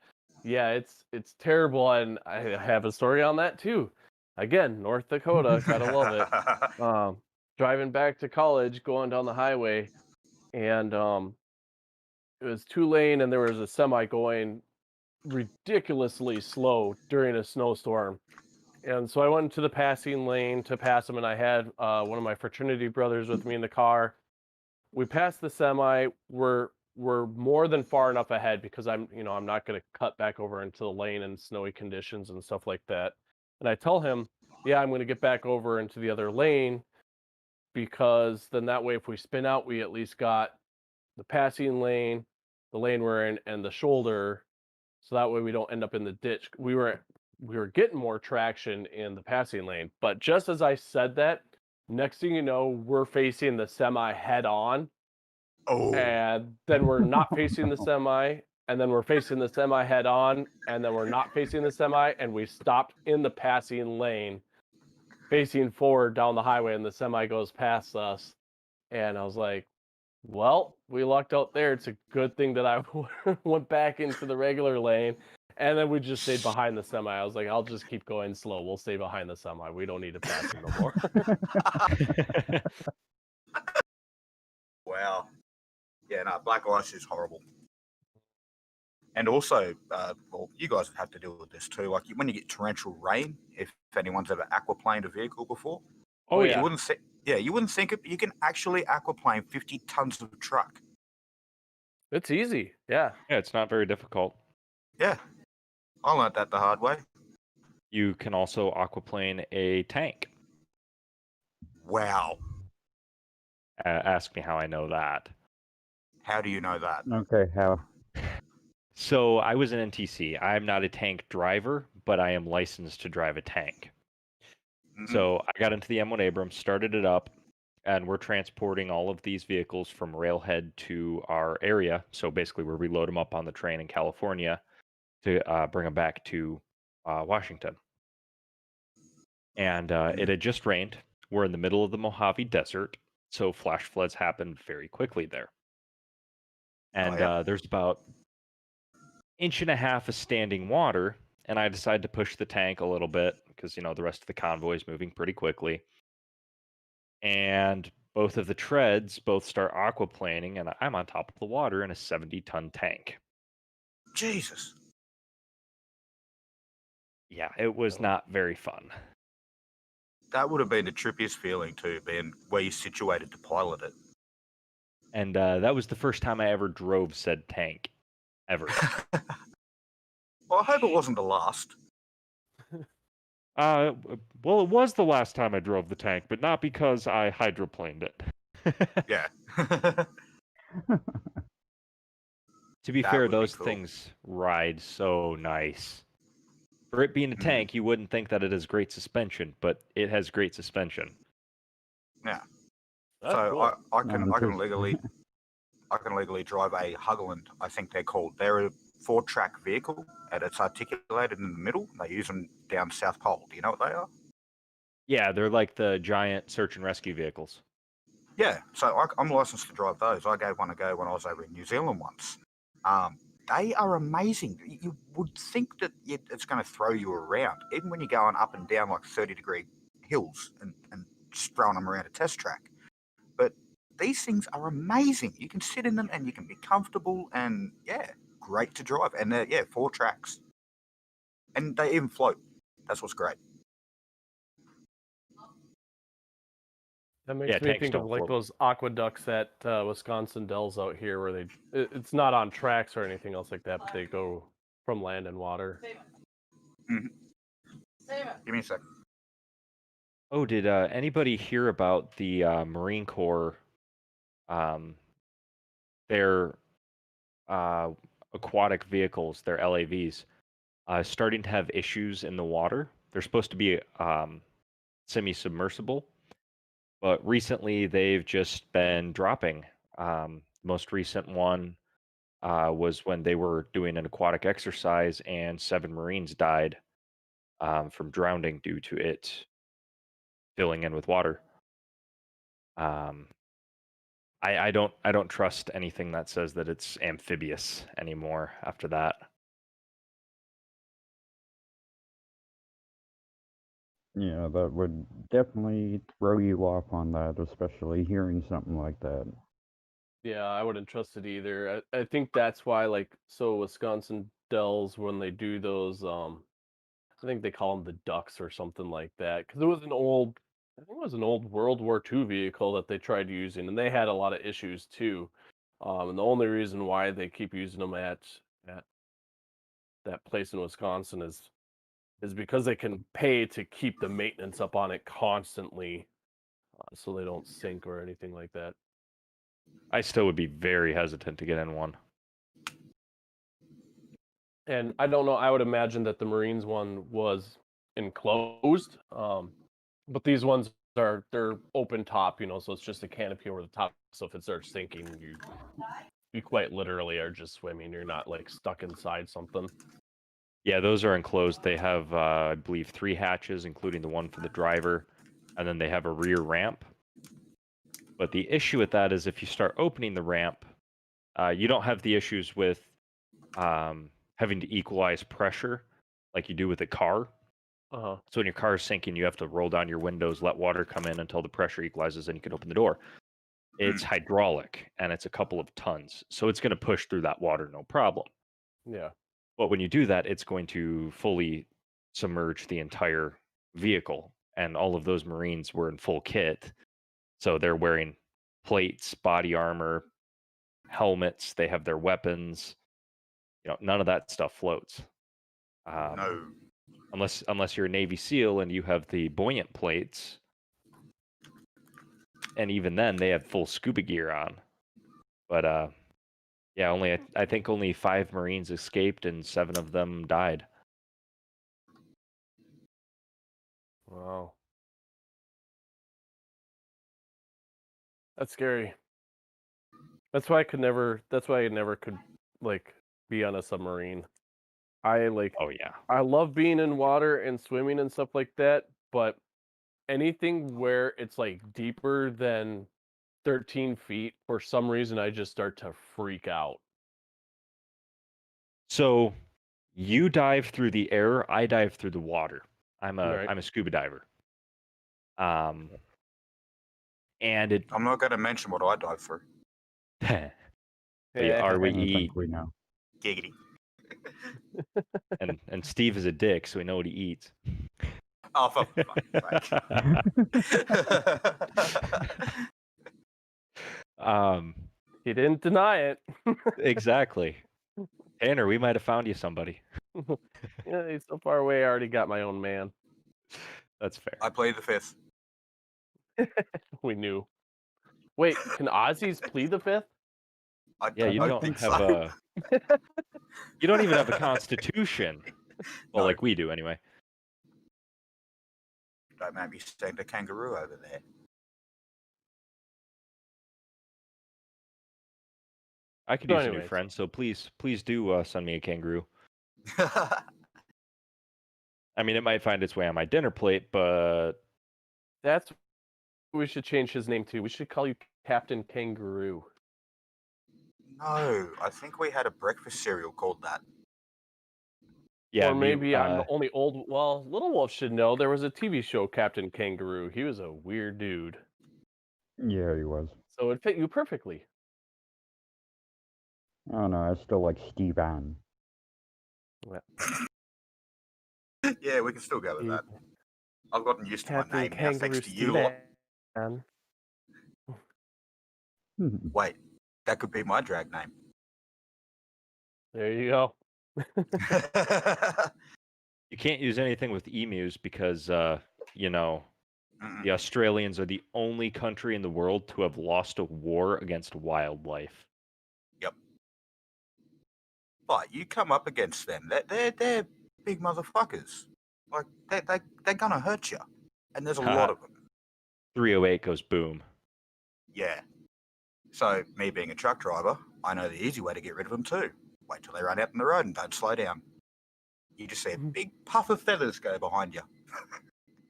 Yeah, it's terrible, and I have a story on that too. Again, North Dakota, gotta love it. Driving back to college, going down the highway, and it was 2 lane, and there was a semi going ridiculously slow during a snowstorm. And so I went into the passing lane to pass him, and I had one of my fraternity brothers with me in the car. We passed the semi. We're more than far enough ahead because I'm not going to cut back over into the lane in snowy conditions and stuff like that. And I tell him, yeah, I'm going to get back over into the other lane because then that way, if we spin out, we at least got the passing lane, the lane we're in, and the shoulder, so that way we don't end up in the ditch. We were getting more traction in the passing lane, but just as I said that, next thing you know, we're facing the semi head on, Oh. and then we're not facing the semi, and then we're facing the semi head on, and then we're not facing the semi, and we stopped in the passing lane, facing forward down the highway, and the semi goes past us, and I was like, well, we lucked out there. It's a good thing that I went back into the regular lane, and then we just stayed behind the semi. I was like, I'll just keep going slow. We'll stay behind the semi. We don't need to pass it no more. Wow. Yeah, no, black ice is horrible. And also, well, you guys have had to deal with this too. Like when you get torrential rain, if anyone's ever aquaplaned a vehicle before, Oh, you yeah. wouldn't think. Yeah, you wouldn't think it. You can actually aquaplane 50 tons of truck. It's easy. Yeah. Yeah, it's not very difficult. Yeah, I learned that the hard way. You can also aquaplane a tank. Wow. Ask me how I know that. How do you know that? Okay, how? So I was an NTC. I'm not a tank driver, but I am licensed to drive a tank. Mhm. So I got into the M1 Abrams, started it up, and we're transporting all of these vehicles from Railhead to our area. So basically, we reload them up on the train in California to bring them back to Washington. And it had just rained. We're in the middle of the Mojave Desert, so flash floods happen very quickly there. And yeah. there's about 1.5 inches of standing water, and I decided to push the tank a little bit because the rest of the convoy is moving pretty quickly. And both of the treads both start aquaplaning, and I'm on top of the water in a 70-ton tank. Jesus. Yeah, it was not very fun. That would have been the trippiest feeling too, being where you're situated to pilot it. And that was the first time I ever drove said tank, ever. Well, I hope it wasn't the last. Well, it was the last time I drove the tank, but not because I hydroplaned it. Yeah. To be That fair, would be those cool. things ride so nice. For it being a tank, you wouldn't think that it has great suspension, but it has great suspension. Yeah. That's So cool. I can just- legally drive a Huggerland. I think they're called. They're a 4-track vehicle, and it's articulated in the middle. They use them down South Pole. Do you know what they are? Yeah, they're like the giant search and rescue vehicles. Yeah, so I'm licensed to drive those. I gave one a go when I was over in New Zealand once. They are amazing. You would think that it's going to throw you around, even when you're going up and down like 30-degree hills and just throwing them around a test track. But these things are amazing. You can sit in them and you can be comfortable and, yeah, great to drive. And they're, 4 tracks. And they even float. That's what's great. That Yeah, makes me tanks think of don't like float. those aqueducts at Wisconsin Dells out here, where it's not on tracks or anything else like that, but they go from land and water. Mm-hmm. Give me a sec. Oh, did anybody hear about the Marine Corps? Their aquatic vehicles, their LAVs, starting to have issues in the water. They're supposed to be semi-submersible, but recently they've just been dropping. Most recent one was when they were doing an aquatic exercise and 7 Marines died from drowning due to it filling in with water. I don't trust anything that says that it's amphibious anymore after that. Yeah, that would definitely throw you off on that, especially hearing something like that. Yeah, I wouldn't trust it either. I think that's why, like, so Wisconsin Dells, when they do those, I think they call them the ducks or something like that, because it was I think it was an old World War II vehicle that they tried using, and they had a lot of issues too. And the only reason why they keep using them at that place in Wisconsin is because they can pay to keep the maintenance up on it constantly, so they don't sink or anything like that. I still would be very hesitant to get in one. And I don't know, I would imagine that the Marines one was enclosed, but these ones they're open top, so it's just a canopy over the top. So if it starts sinking, you quite literally are just swimming. You're not like stuck inside something. Yeah, those are enclosed. They have, I believe, 3 hatches, including the one for the driver, and then they have a rear ramp. But the issue with that is if you start opening the ramp, you don't have the issues with having to equalize pressure like you do with a car. Uh-huh. So when your car is sinking, you have to roll down your windows, let water come in until the pressure equalizes, and you can open the door. It's hydraulic, and it's a couple of tons, so it's going to push through that water no problem. Yeah. But when you do that, it's going to fully submerge the entire vehicle, and all of those Marines were in full kit, so they're wearing plates, body armor, helmets. They have their weapons. None of that stuff floats. No. Unless you're a Navy SEAL and you have the buoyant plates, and even then they have full scuba gear on. But yeah, I think only 5 Marines escaped and 7 of them died. Wow. That's scary. That's why I never could like be on a submarine. Oh yeah. I love being in water and swimming and stuff like that, but anything where it's like deeper than 13 feet, for some reason I just start to freak out. So you dive through the air, I dive through the water. I'm Right. a scuba diver. And it I'm not going to mention what I dive through. are we I eat think we know. Giggity. and Steve is a dick, so we know what he eats. Oh, for fuck's sake. He didn't deny it. Exactly. Tanner, we might have found you somebody. Yeah, he's so far away, I already got my own man. That's fair. I play the 5th. We knew. Wait, can Aussies plead the 5th? Yeah, you don't have you don't even have a constitution. Well, No. like we do anyway. Don't make me send a kangaroo over there. I could So use a new anyways. friend, so please do send me a kangaroo. I mean, it might find its way on my dinner plate, but That's what we should change his name to. We should call you Captain Kangaroo. No, I think we had a breakfast cereal called that. Yeah, Or maybe I'm the uh, only old. Well, Little Wolf should know. There was a TV show, Captain Kangaroo. He was a weird dude. Yeah, he was. So it fit you perfectly. Oh no, I still like Steve Ann. Yeah, we can still go with that. I've gotten used to my Captain name now, Kangaroo thanks to you Steve lot. Ann. Wait, that could be my drag name. There you go. you can't use anything with emus because, you know, Mm-mm. the Australians are the only country in the world to have lost a war against wildlife. Yep. But you come up against them, they're big motherfuckers. Like they're gonna hurt you, and there's a lot of them. 308 goes boom. Yeah. So me being a truck driver, I know the easy way to get rid of them too. Wait till they run out in the road and don't slow down. You just see a big puff of feathers go behind you.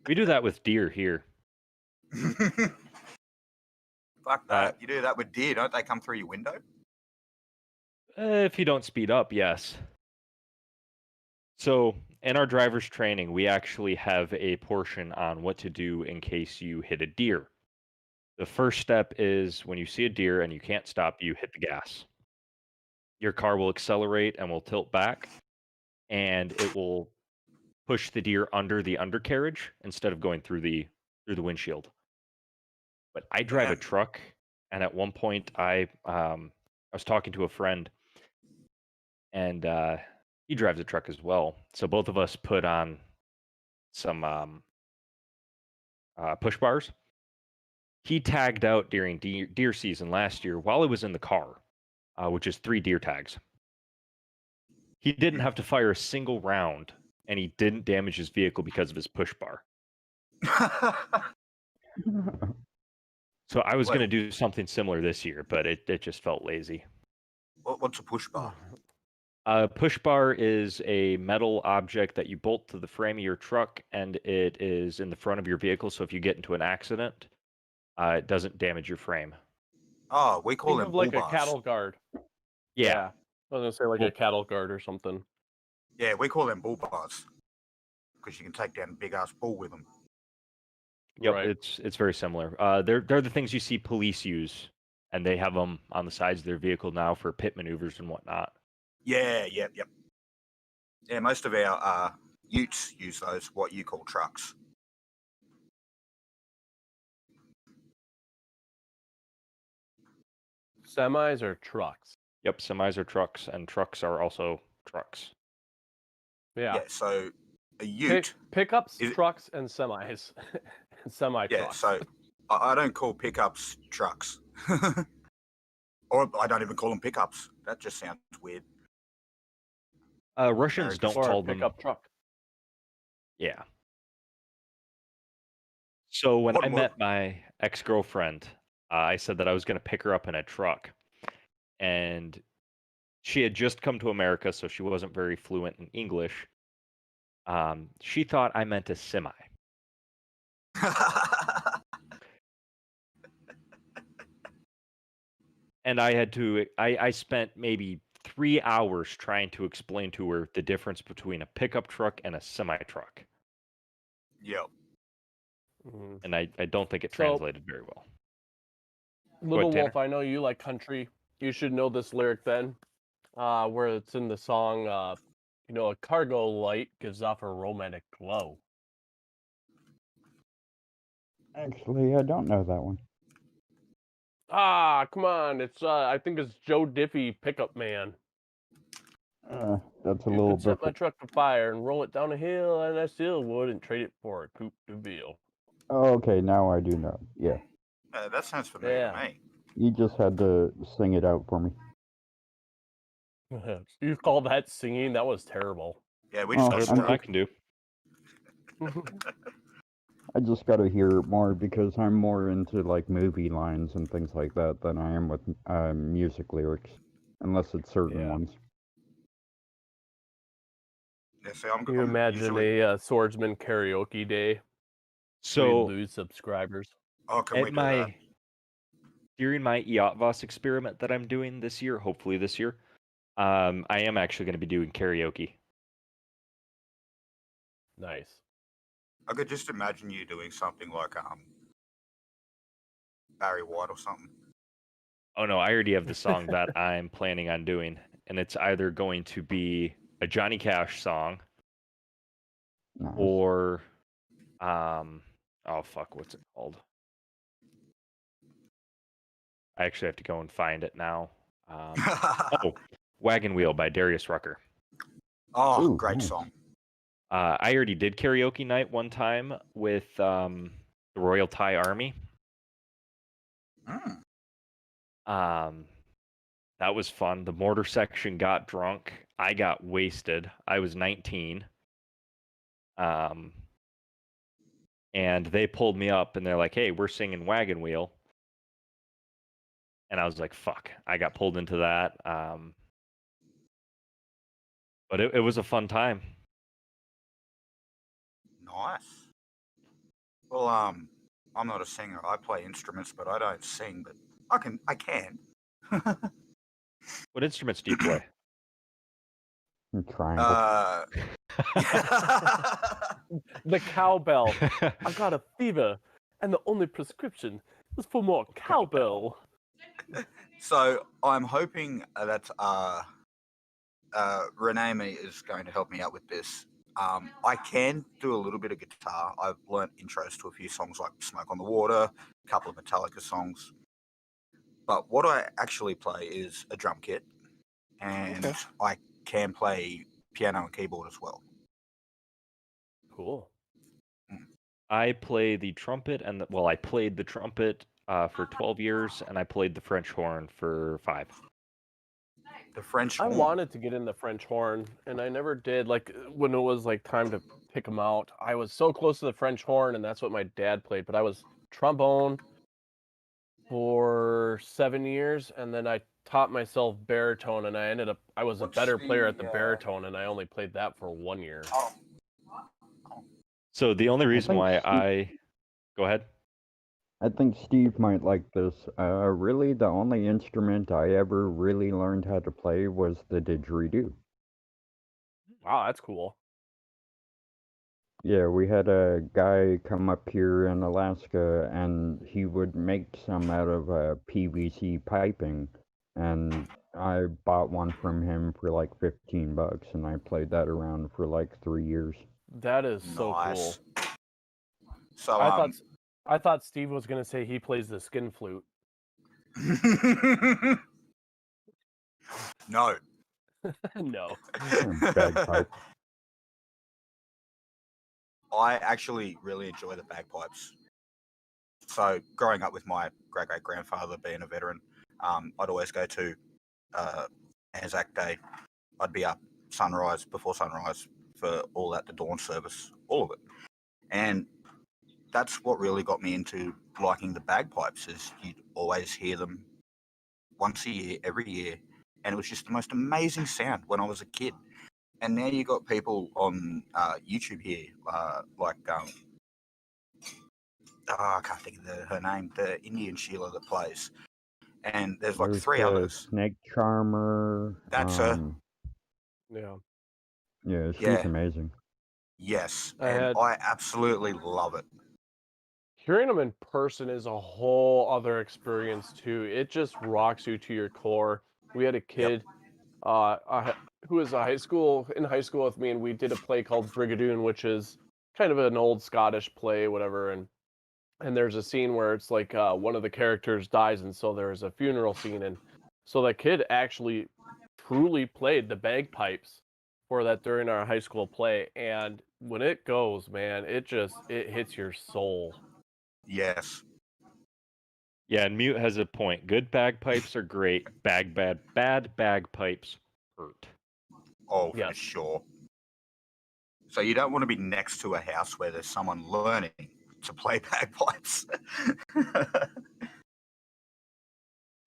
We do that with deer here. Fuck that. You do that with deer, don't they come through your window? If you don't speed up, yes. So, in our driver's training, we actually have a portion on what to do in case you hit a deer. The first step is when you see a deer and you can't stop, you hit the gas. Your car will accelerate and will tilt back, and it will push the deer under the undercarriage instead of going through the windshield. But I drive a truck, and at one point I was talking to a friend, and he drives a truck as well. So both of us put on some push bars. He tagged out during deer season last year while he was in the car, which is 3 deer tags. He didn't have to fire a single round, and he didn't damage his vehicle because of his push bar. So I was going to do something similar this year, but it just felt lazy. What's a push bar? A push bar is a metal object that you bolt to the frame of your truck, and it is in the front of your vehicle. So if you get into an accident, it doesn't damage your frame. Oh, we call them bull like bars. a cattle guard. Yeah. I was gonna say like a cattle guard or something. Yeah, we call them bull bars because you can take down a big ass bull with them. Yep, Right. it's very similar. They're the things you see police use, and they have them on the sides of their vehicle now for pit maneuvers and whatnot. Yeah, yep. Yeah, most of our utes use those, what you call trucks. Semis or trucks? Yep, semis are trucks, and trucks are also trucks. Yeah. Yeah, so a ute... Pickups, trucks, and semis. Semi-trucks. Yeah, so I don't call pickups trucks. Or I don't even call them pickups. That just sounds weird. Russians don't call them... pickup truck. Yeah. So when I met my ex-girlfriend, I said that I was going to pick her up in a truck. And she had just come to America, so she wasn't very fluent in English. She thought I meant a semi. And I spent maybe 3 hours trying to explain to her the difference between a pickup truck and a semi-truck. Yep. And I don't think it translated very well. Little Wolf, I know you like country. You should know this lyric then, where it's in the song, a cargo light gives off a romantic glow. Actually, I don't know that one. Ah, come on. It's I think it's Joe Diffie, Pickup Man. That's a You little could set my different. truck on fire and roll it down a hill, and I still wouldn't trade it for a coupe de ville. Oh, okay, now I do know. Yeah. That sounds familiar to me. You just had to sing it out for me. You call that singing? That was terrible. Yeah, we just got That's what I can do. I just got to hear it more because I'm more into like movie lines and things like that than I am with music lyrics, unless it's certain ones. Yeah, see, I'm Can you imagine usually... a Swordsman karaoke day? So we lose subscribers. Oh, can we at do that? my during my Iatvos experiment that I'm doing this year, hopefully this year, I am actually going to be doing karaoke. Nice. I could just imagine you doing something like Barry White or something. Oh no, I already have the song that I'm planning on doing, and it's either going to be a Johnny Cash song Nice. or oh fuck, what's it called? I actually have to go and find it now. Oh, Wagon Wheel by Darius Rucker. Oh, Ooh, great nice. song. I already did karaoke night one time with the Royal Thai Army. Mm. That was fun. The mortar section got drunk. I got wasted. I was 19. And they pulled me up and they're like, "Hey, we're singing Wagon Wheel." And I was like, "Fuck." I got pulled into that. But it was a fun time. Nice. Well, I'm not a singer. I play instruments, but I don't sing. But I can. What instruments do you play? Triangle. The cowbell. I got a fever, and the only prescription is for more cowbell. So I'm hoping that Renee is going to help me out with this. I can do a little bit of guitar. I've learnt intros to a few songs like Smoke on the Water, a couple of Metallica songs. But what I actually play is a drum kit, and Okay. I can play piano and keyboard as well. Cool. I play the trumpet and I played the trumpet for 12 years and I played the French horn for 5. The French I horn. wanted to get in the French horn, and I never did. Like when it was like time to pick them out, I was so close to the French horn, and that's what my dad played. But I was trombone for 7 years, and then I taught myself baritone, and I was a What's better player at the, the baritone, and I only played that for 1 year. Oh, So the only reason think why Steve- go ahead. I think Steve might like this. Really, the only instrument I ever really learned how to play was the didgeridoo. Wow, that's cool. Yeah, we had a guy come up here in Alaska, and he would make some out of PVC piping, and I bought one from him for like $15, and I played that around for like 3 years. That is so nice. cool. So I thought Steve was gonna say he plays the skin flute. No. No. Bagpipe. I actually really enjoy the bagpipes. So growing up with my great-great-grandfather being a veteran, I'd always go to Anzac Day. I'd be up before sunrise for all that, the dawn service, all of it. And that's what really got me into liking the bagpipes, is you'd always hear them once a year, every year. And it was just the most amazing sound when I was a kid. And now you got people on YouTube here, like I can't think of her name, the Indian Sheila that plays. And there's like There's 3 the others. Snake Charmer. That's her. Yeah. Yeah, she's Yeah. amazing. Yes, I and had- I absolutely love it. Hearing them in person is a whole other experience too. It just rocks you to your core. We had a kid who was in high school with me, and we did a play called Brigadoon, which is kind of an old Scottish play, whatever. And there's a scene where it's like one of the characters dies, and so there's a funeral scene, and so that kid actually truly played the bagpipes for that during our high school play. And when it goes, man, it hits your soul. Yes. Yeah, and Mute has a point. Good bagpipes are great. Bad bagpipes hurt. Oh, for Yes. sure. So you don't want to be next to a house where there's someone learning to play bagpipes.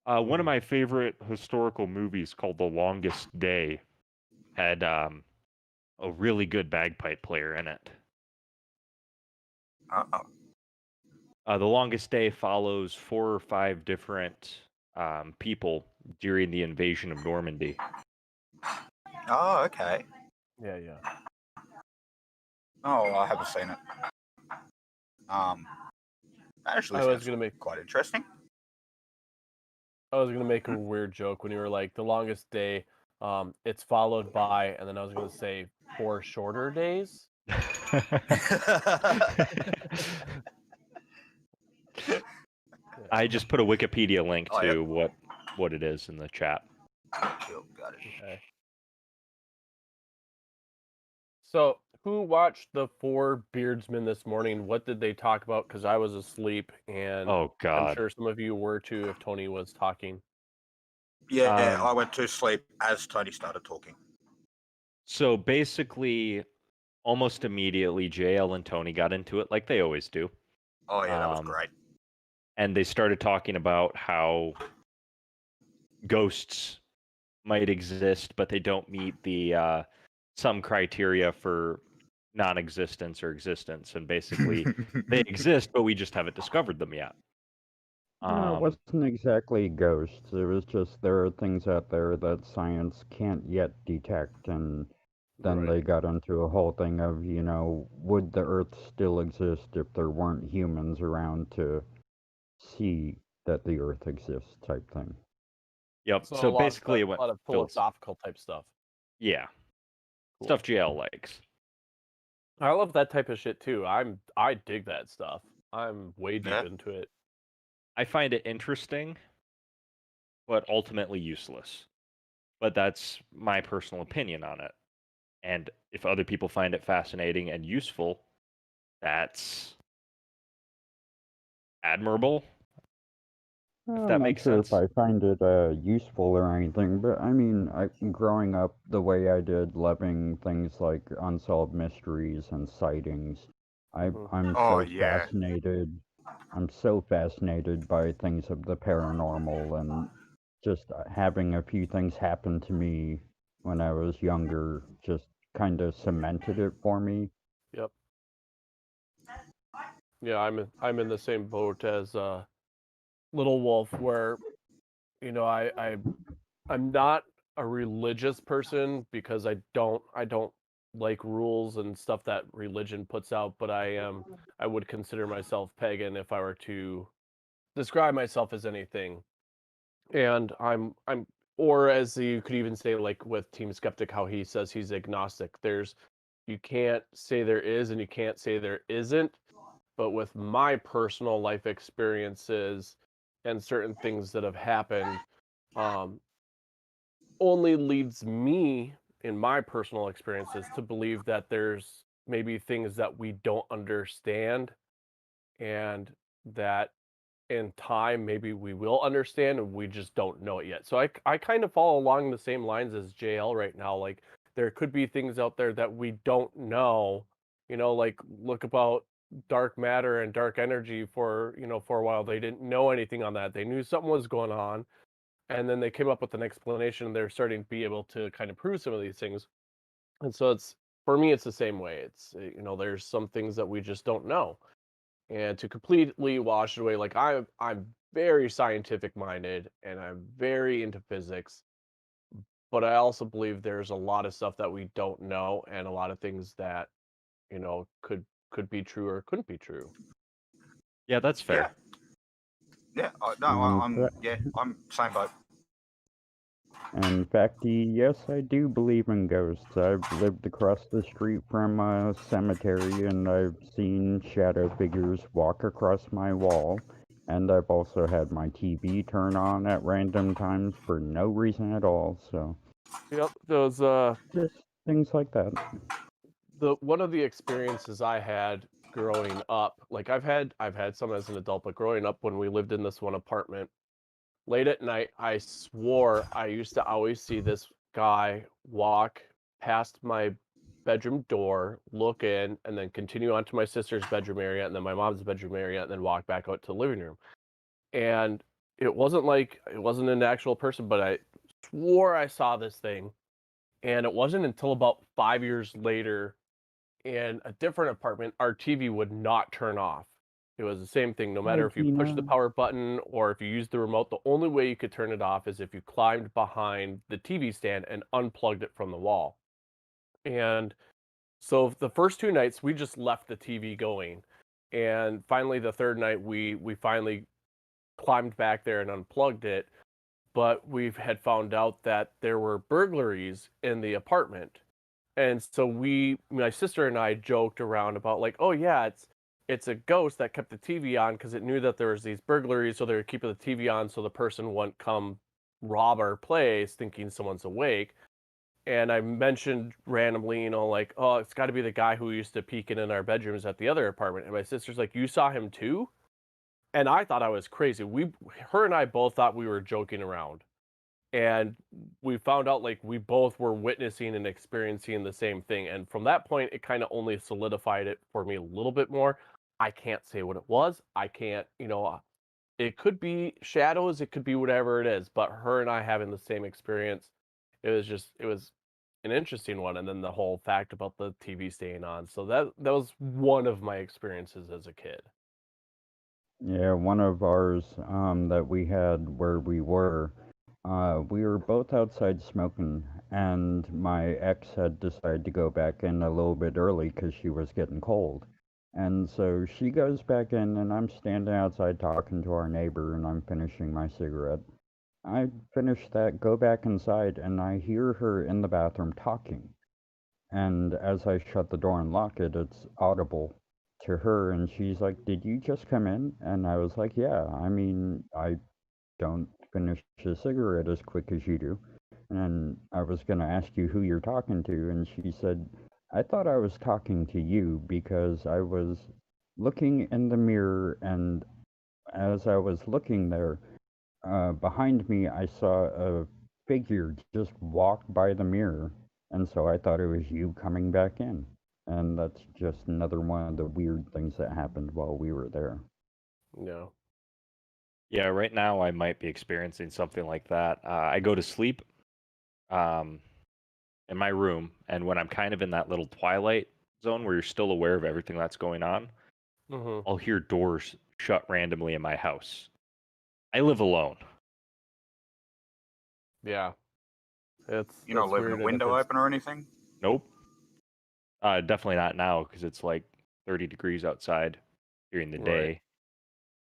One of my favorite historical movies called The Longest Day had a really good bagpipe player in it. Uh-oh. The longest day follows 4 or 5 different people during the invasion of Normandy. Oh, okay. Yeah. Oh, I haven't seen it. That actually I was sounds gonna make quite interesting. a weird joke when you were like the longest day. It's followed by, and then I was gonna say 4 shorter days. I just put a Wikipedia link Oh, to yep. what it is in the chat. Cool, got it. Okay. So, who watched the 4 Beardsmen this morning? What did they talk about? Because I was asleep, and Oh I'm God. sure some of you were too if Tony was talking. Yeah, Um, I went to sleep as Tony started talking. So basically, almost immediately, JL and Tony got into it like they always do. Oh yeah, that was great. And they started talking about how ghosts might exist, but they don't meet the some criteria for non-existence or existence. And basically, they exist, but we just haven't discovered them yet. No, it wasn't exactly ghosts. It was just there are things out there that science can't yet detect, and then Right. they got into a whole thing of, would the Earth still exist if there weren't humans around to see that the Earth exists type thing. Yep. So, So a lot basically, of, it a lot of philosophical type stuff. Yeah. Cool. Stuff JL likes. I love that type of shit too. I dig that stuff. I'm way deep Yeah. into it. I find it interesting, but ultimately useless. But that's my personal opinion on it. And if other people find it fascinating and useful, that's admirable. If I'm that not makes sure sense. if I find it useful or anything, but I mean, growing up the way I did, loving things like unsolved mysteries and sightings, Mhm. I'm Oh so yeah. fascinated. I'm so fascinated by things of the paranormal, and just having a few things happen to me when I was younger just kind of cemented it for me. Yep. Yeah, I'm in the same boat as Little Wolf, where I'm not a religious person because I don't like rules and stuff that religion puts out, but I would consider myself pagan if I were to describe myself as anything. And I'm or as you could even say like with Team Skeptic how he says he's agnostic. You can't say there is and you can't say there isn't, but with my personal life experiences and certain things that have happened, um, only leads me in my personal experiences to believe that there's maybe things that we don't understand and that in time maybe we will understand and we just don't know it yet. So I kind of follow along the same lines as JL right now. Like there could be things out there that we don't know, like look about dark matter and dark energy for a while. They didn't know anything on that. They knew something was going on, and then they came up with an explanation. They're starting to be able to kind of prove some of these things. And so it's for me it's the same way. It's there's some things that we just don't know. And to completely wash it away, like I'm very scientific minded and I'm very into physics, but I also believe there's a lot of stuff that we don't know and a lot of things that, could be true or couldn't be true. Yeah, that's fair. Yeah. No, And I'm same boat. In fact, yes, I do believe in ghosts. I've lived across the street from a cemetery and I've seen shadow figures walk across my wall. And I've also had my TV turn on at random times for no reason at all. So, Yep, those just things like that. the one of the experiences I had growing up, like I've had some as an adult, but growing up when we lived in this one apartment, late at night, I swore I used to always see this guy walk past my bedroom door, look in, and then continue on to my sister's bedroom area, and then my mom's bedroom area, and then walk back out to the living room. And it wasn't an actual person, but I swore I saw this thing. And it wasn't until about 5 years later in a different apartment, our TV would not turn off. It was the same thing. No matter if you push the power button or if you use the remote, the only way you could turn it off is if you climbed behind the TV stand and unplugged it from the wall. And so the first 2 nights, we just left the TV going. And finally, the third night, we finally climbed back there and unplugged it. But we had found out that there were burglaries in the apartment. And so my sister and I joked around about like, oh yeah, it's a ghost that kept the TV on because it knew that there was these burglaries, so they were keeping the TV on so the person wouldn't come rob our place thinking someone's awake. And I mentioned randomly, like, oh, it's got to be the guy who used to peek in our bedrooms at the other apartment. And my sister's like, you saw him too? And I thought I was crazy. Her and I both thought we were joking around. And we found out like we both were witnessing and experiencing the same thing. And from that point, it kind of only solidified it for me a little bit more. I can't say what it was. I can't, it could be shadows, it could be whatever it is. But her and I having the same experience, it was an interesting one. And then the whole fact about the TV staying on. So that was one of my experiences as a kid. Yeah, one of ours that we had where we were both outside smoking, and my ex had decided to go back in a little bit early because she was getting cold. And so she goes back in, and I'm standing outside talking to our neighbor, and I'm finishing my cigarette. I finish that, go back inside, and I hear her in the bathroom talking. And as I shut the door and lock it, it's audible to her, and she's like, "Did you just come in?" And I was like, "Yeah, I mean, I don't finish a cigarette as quick as you do. And I was going to ask you who you're talking to." And she said, "I thought I was talking to you because I was looking in the mirror, and as I was looking there, behind me, I saw a figure just walk by the mirror. And so I thought it was you coming back in." And that's just another one of the weird things that happened while we were there. No. Yeah, right now I might be experiencing something like that. I go to sleep in my room, and when I'm kind of in that little twilight zone where you're still aware of everything that's going on, I'll hear doors shut randomly in my house. I live alone. Yeah. You don't leave a window open or anything? Nope. Definitely not now because it's like 30 degrees outside during the day.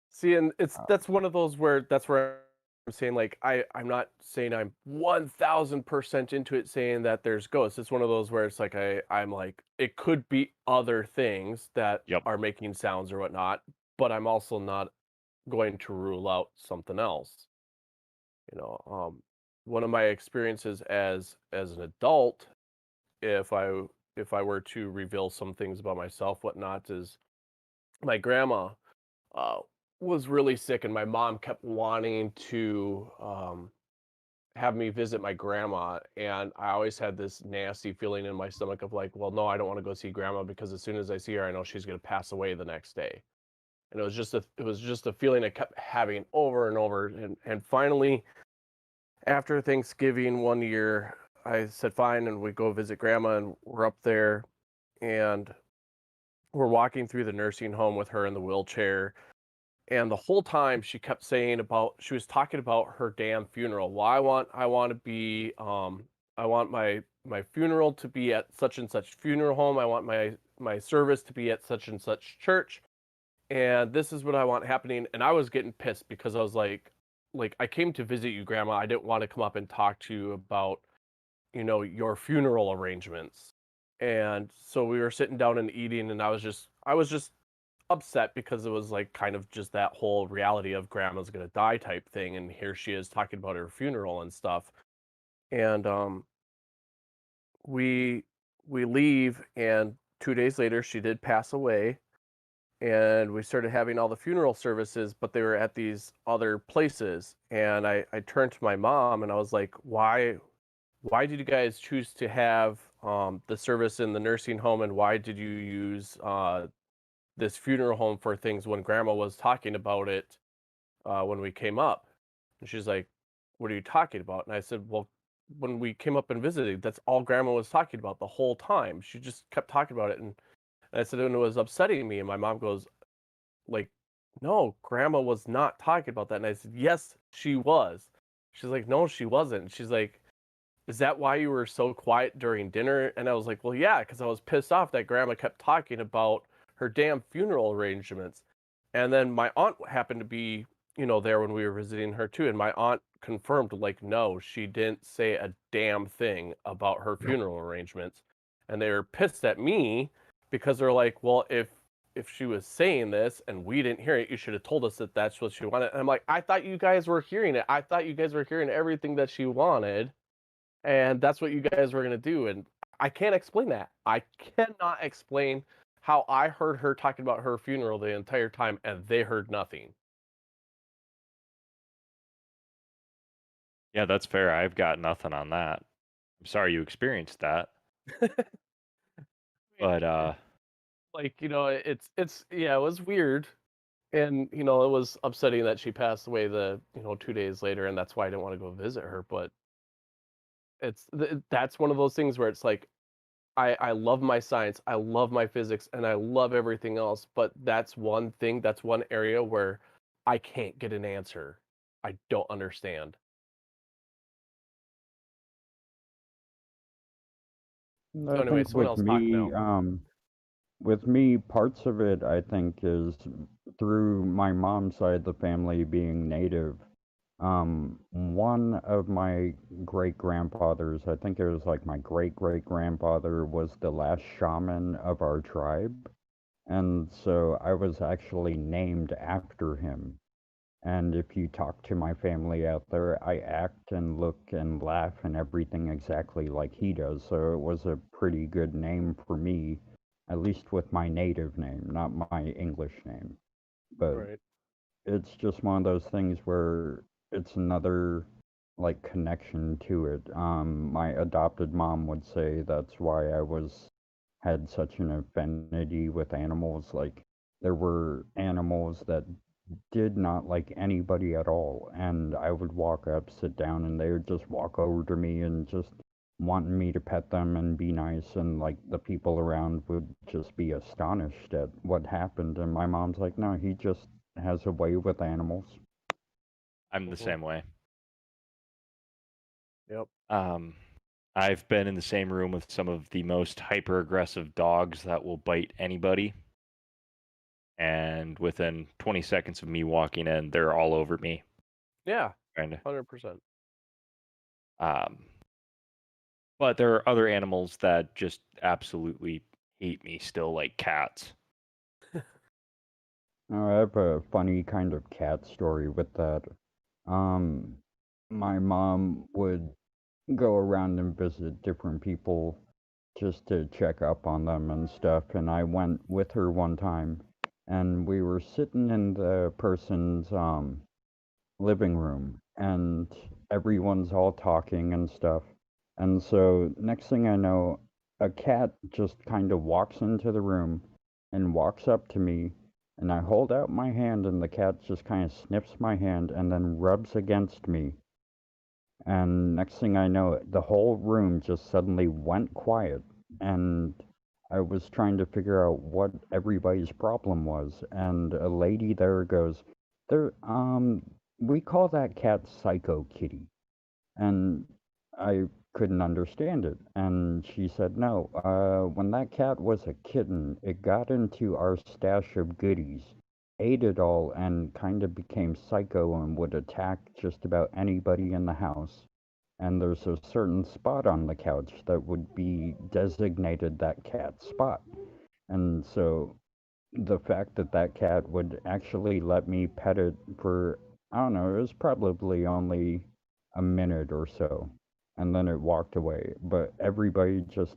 See, and that's one of those where I'm saying like I'm not saying I'm 1000% into it saying that there's ghosts. It's one of those where it's like I'm like it could be other things that are making sounds or whatnot, but I'm also not going to rule out something else. One of my experiences as an adult, if I were to reveal some things about myself, whatnot, is my grandma was really sick, and my mom kept wanting to have me visit my grandma, and I always had this nasty feeling in my stomach of like, well, no, I don't want to go see grandma because as soon as I see her, I know she's going to pass away the next day. And it was just a feeling I kept having over and over, and finally, after Thanksgiving one year, I said fine, and we go visit grandma, and we're up there, and we're walking through the nursing home with her in the wheelchair. And the whole time she kept saying she was talking about her damn funeral. Well, I want to be, I want my funeral to be at such and such funeral home. I want my service to be at such and such church. And this is what I want happening. And I was getting pissed because I was like, I came to visit you, Grandma. I didn't want to come up and talk to you about, your funeral arrangements. And so we were sitting down and eating, and I was just upset because it was like kind of just that whole reality of grandma's gonna die type thing, and here she is talking about her funeral and stuff. And we leave, and 2 days later she did pass away, and we started having all the funeral services, but they were at these other places. And I turned to my mom and I was like, why did you guys choose to have the service in the nursing home, and why did you use this funeral home for things when grandma was talking about it when we came up? And she's like, what are you talking about? And I said, well, when we came up and visited, that's all grandma was talking about the whole time. She just kept talking about it. And I said, and it was upsetting me. And my mom goes, like, no, Grandma was not talking about that. And I said, yes, she was. She's like, no, she wasn't. She's like, is that why you were so quiet during dinner? And I was like, well, yeah, because I was pissed off that Grandma kept talking about her damn funeral arrangements. And then my aunt happened to be, there when we were visiting her too. And my aunt confirmed, like, no, she didn't say a damn thing about her funeral arrangements. And they were pissed at me because they're like, well, if she was saying this and we didn't hear it, you should have told us that that's what she wanted. And I'm like, I thought you guys were hearing it. I thought you guys were hearing everything that she wanted. And that's what you guys were going to do. And I can't explain that. I cannot explain how I heard her talking about her funeral the entire time and they heard nothing. Yeah, that's fair. I've got nothing on that. I'm sorry you experienced that. But Like, it was weird. And, it was upsetting that she passed away 2 days later. And that's why I didn't want to go visit her. But that's one of those things where it's like, I love my science, I love my physics, and I love everything else, but that's one thing, that's one area where I can't get an answer. I don't understand. So I anyway, think someone else talk now. with me, parts of it I think is through my mom's side of the family being native. One of my great grandfathers, I think it was like my great great grandfather, was the last shaman of our tribe. And so I was actually named after him. And if you talk to my family out there, I act and look and laugh and everything exactly like he does. So it was a pretty good name for me, at least with my native name, not my English name. But Right. it's just one of those things where it's another like connection to it. My adopted mom would say that's why I had such an affinity with animals. Like there were animals that did not like anybody at all, and I would walk up, sit down, and they would just walk over to me and just wanting me to pet them and be nice, and like the people around would just be astonished at what happened. And my mom's like, no, he just has a way with animals. I'm the same way. Yep. I've been in the same room with some of the most hyper aggressive dogs that will bite anybody. And within 20 seconds of me walking in, they're all over me. Yeah. Kinda. 100%. But there are other animals that just absolutely hate me still, like cats. I have a funny kind of cat story with that. My mom would go around and visit different people just to check up on them and stuff. And I went with her one time, and we were sitting in the person's living room, and everyone's all talking and stuff. And so, next thing I know, a cat just kind of walks into the room and walks up to me. And I hold out my hand, and the cat just kind of sniffs my hand and then rubs against me. And next thing I know, the whole room just suddenly went quiet. And I was trying to figure out what everybody's problem was. And a lady there goes, we call that cat Psycho Kitty. And I couldn't understand it. And she said, no, when that cat was a kitten, it got into our stash of goodies, ate it all, and kind of became psycho and would attack just about anybody in the house. And there's a certain spot on the couch that would be designated that cat spot. And so the fact that that cat would actually let me pet it for, I don't know, it was probably only a minute or so, and then it walked away. But everybody just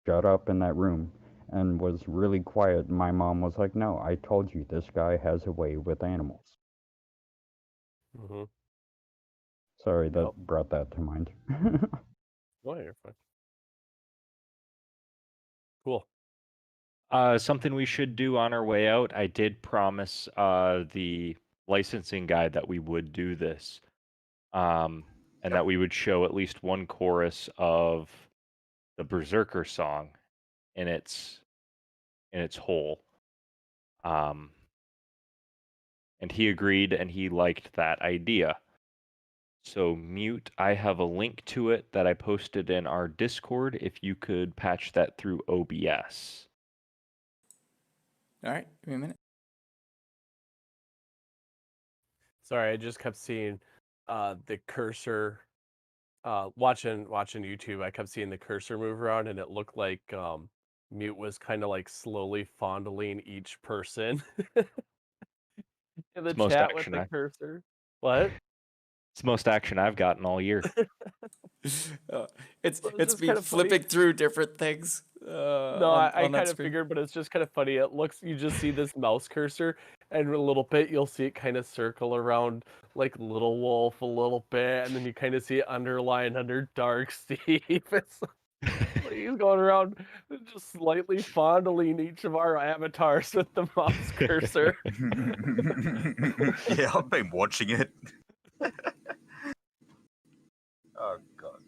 shut up in that room and was really quiet. My mom was like, no, I told you this guy has a way with animals. Mm-hmm. Sorry that Yep. brought that to mind. Oh, you're fine. Cool. Something we should do on our way out. I did promise the licensing guy that we would do this, and that we would show at least one chorus of the Berserker song in its whole. And he agreed, and he liked that idea. So Mute, I have a link to it that I posted in our Discord. If you could patch that through OBS. All right, give me a minute. Sorry, I just kept seeing the cursor. Watching YouTube, I kept seeing the cursor move around, and it looked like Mute was kind of like slowly fondling each person in the It's most chat with action the I cursor. What? it's the most action I've gotten all year. It's Well, it's just me kind of funny. flipping through different things No, on I that kind of screen. figured, but it's just kind of funny. It looks, you just see this mouse cursor, and in a little bit you'll see it kind of circle around like Little Wolf a little bit, and then you kind of see it underlined under Dark Steve. It's like he's going around just slightly fondling each of our avatars with the mouse cursor. Yeah, I've been watching it. Oh god.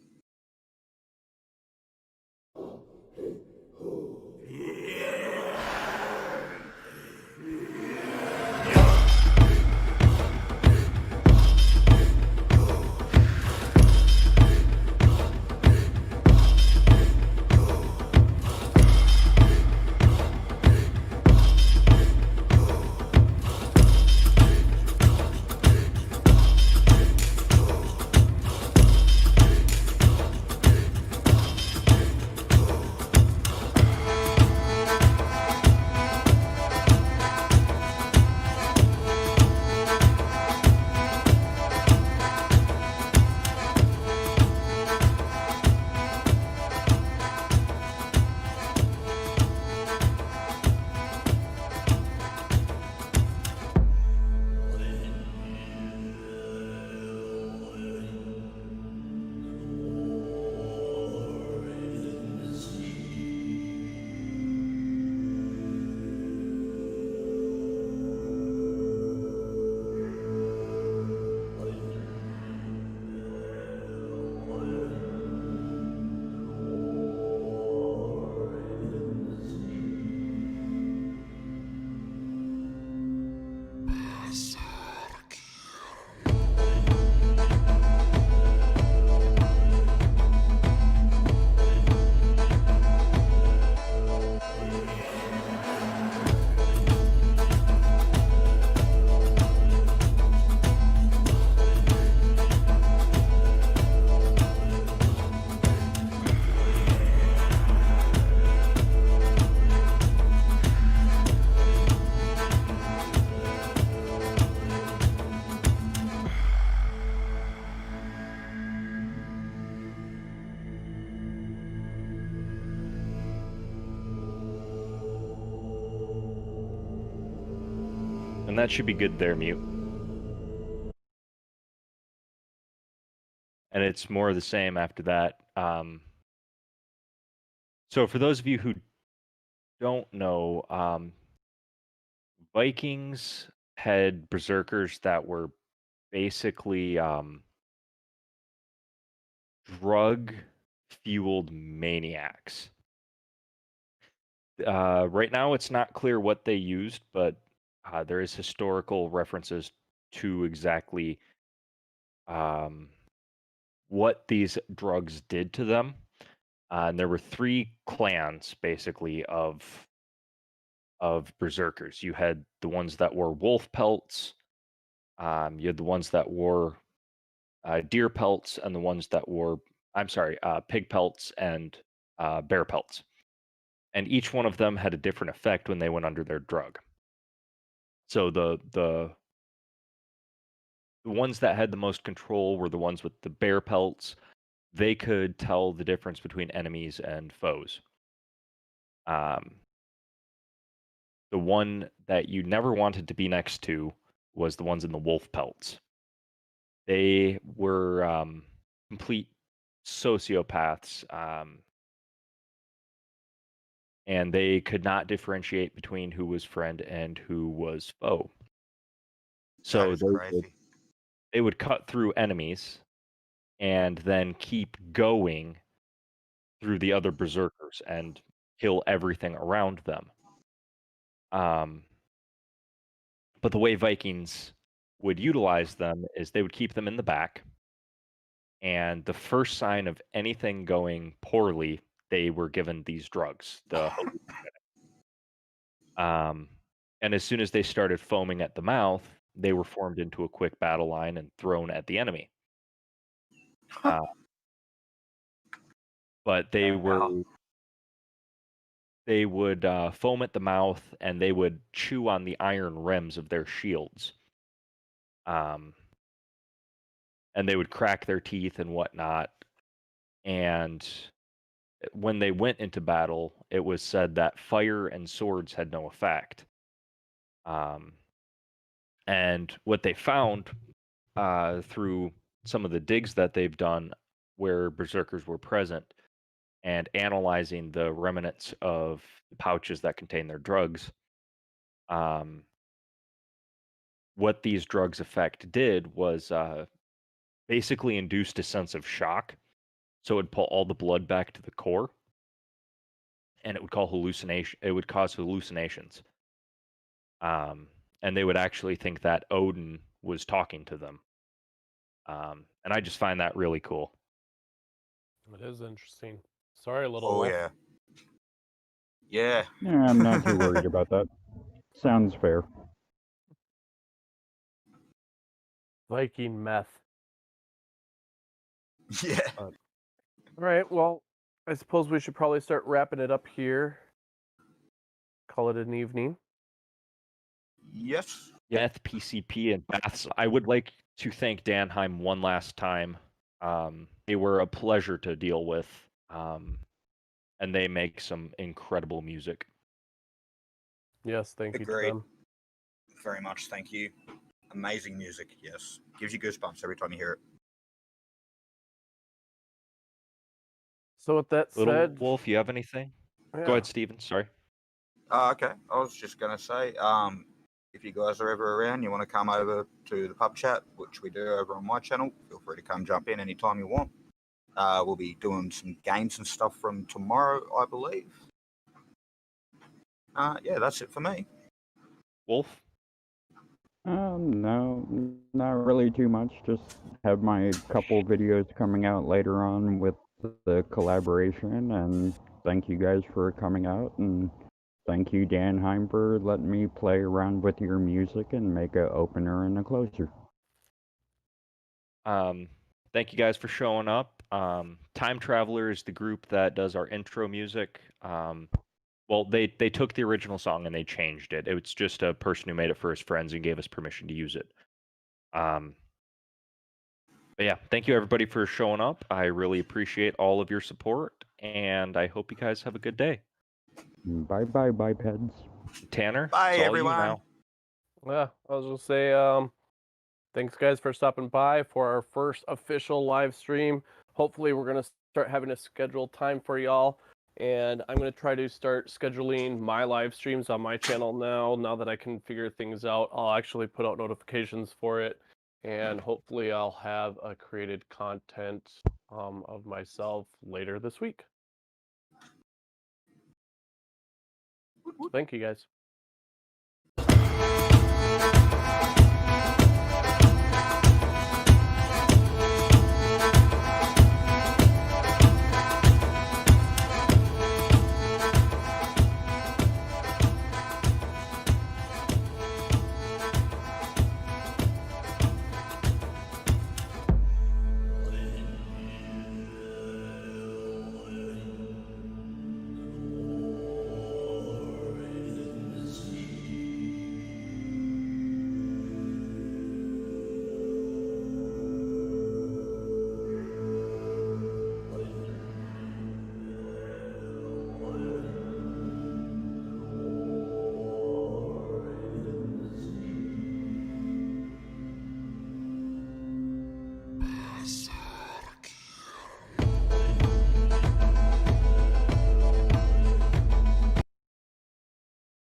And that should be good there, Mute. And it's more of the same after that. So for those of you who don't know, Vikings had berserkers that were basically drug-fueled maniacs. Right now, it's not clear what they used, but there is historical references to exactly what these drugs did to them. And there were 3 clans, basically, of berserkers. You had the ones that wore wolf pelts. You had the ones that wore deer pelts, and the ones that wore, pig pelts and bear pelts. And each one of them had a different effect when they went under their drug. So the ones that had the most control were the ones with the bear pelts. They could tell the difference between enemies and foes. The one that you never wanted to be next to was the ones in the wolf pelts. They were complete sociopaths, and they could not differentiate between who was friend and who was foe. So That is crazy. they would cut through enemies and then keep going through the other berserkers and kill everything around them. But the way Vikings would utilize them is they would keep them in the back, and the first sign of anything going poorly, they were given these drugs, and as soon as they started foaming at the mouth, they were formed into a quick battle line and thrown at the enemy. But they Wow. would foam at the mouth, and they would chew on the iron rims of their shields. And they would crack their teeth and whatnot. And when they went into battle, it was said that fire and swords had no effect. And what they found through some of the digs that they've done where berserkers were present and analyzing the remnants of pouches that contain their drugs, what these drugs' effect did was basically induced a sense of shock. So it would pull all the blood back to the core, and it would cause hallucinations. And they would actually think that Odin was talking to them. And I just find that really cool. It is interesting. Sorry, little Oh wolf. yeah. Yeah. Yeah, I'm not too worried about that. Sounds fair. Viking meth. Yeah. All right, well, I suppose we should probably start wrapping it up here. Call it an evening. Yes. Death, PCP, and Baths. I would like to thank Danheim one last time. They were a pleasure to deal with, and they make some incredible music. Yes, thank you to Agreed. them. Very much. Thank you. Amazing music. Yes. Gives you goosebumps every time you hear it. So with that Little said, Wolf, you have anything? yeah. Go ahead, Steven. Sorry. Okay. I was just gonna say, if you guys are ever around, you want to come over to the pub chat, which we do over on my channel, feel free to come jump in anytime you want. We'll be doing some games and stuff from tomorrow, I believe. Yeah, that's it for me. Wolf? No, not really too much. Just have my couple videos coming out later on with the collaboration, and thank you guys for coming out, and thank you, Danheim, for letting me play around with your music and make a opener and a closer. Thank you guys for showing up. Time Traveler is the group that does our intro music. Well, they took the original song and they changed it. It's just a person who made it for his friends and gave us permission to use it. But yeah, thank you everybody for showing up. I really appreciate all of your support, and I hope you guys have a good day. Bye-bye, bipeds. Tanner, Bye, it's all everyone. you now. Yeah, I was gonna say, thanks guys for stopping by for our first official live stream. Hopefully we're gonna start having a scheduled time for y'all. And I'm gonna try to start scheduling my live streams on my channel now that I can figure things out. I'll actually put out notifications for it. And hopefully I'll have a created content of myself later this week. Thank you guys.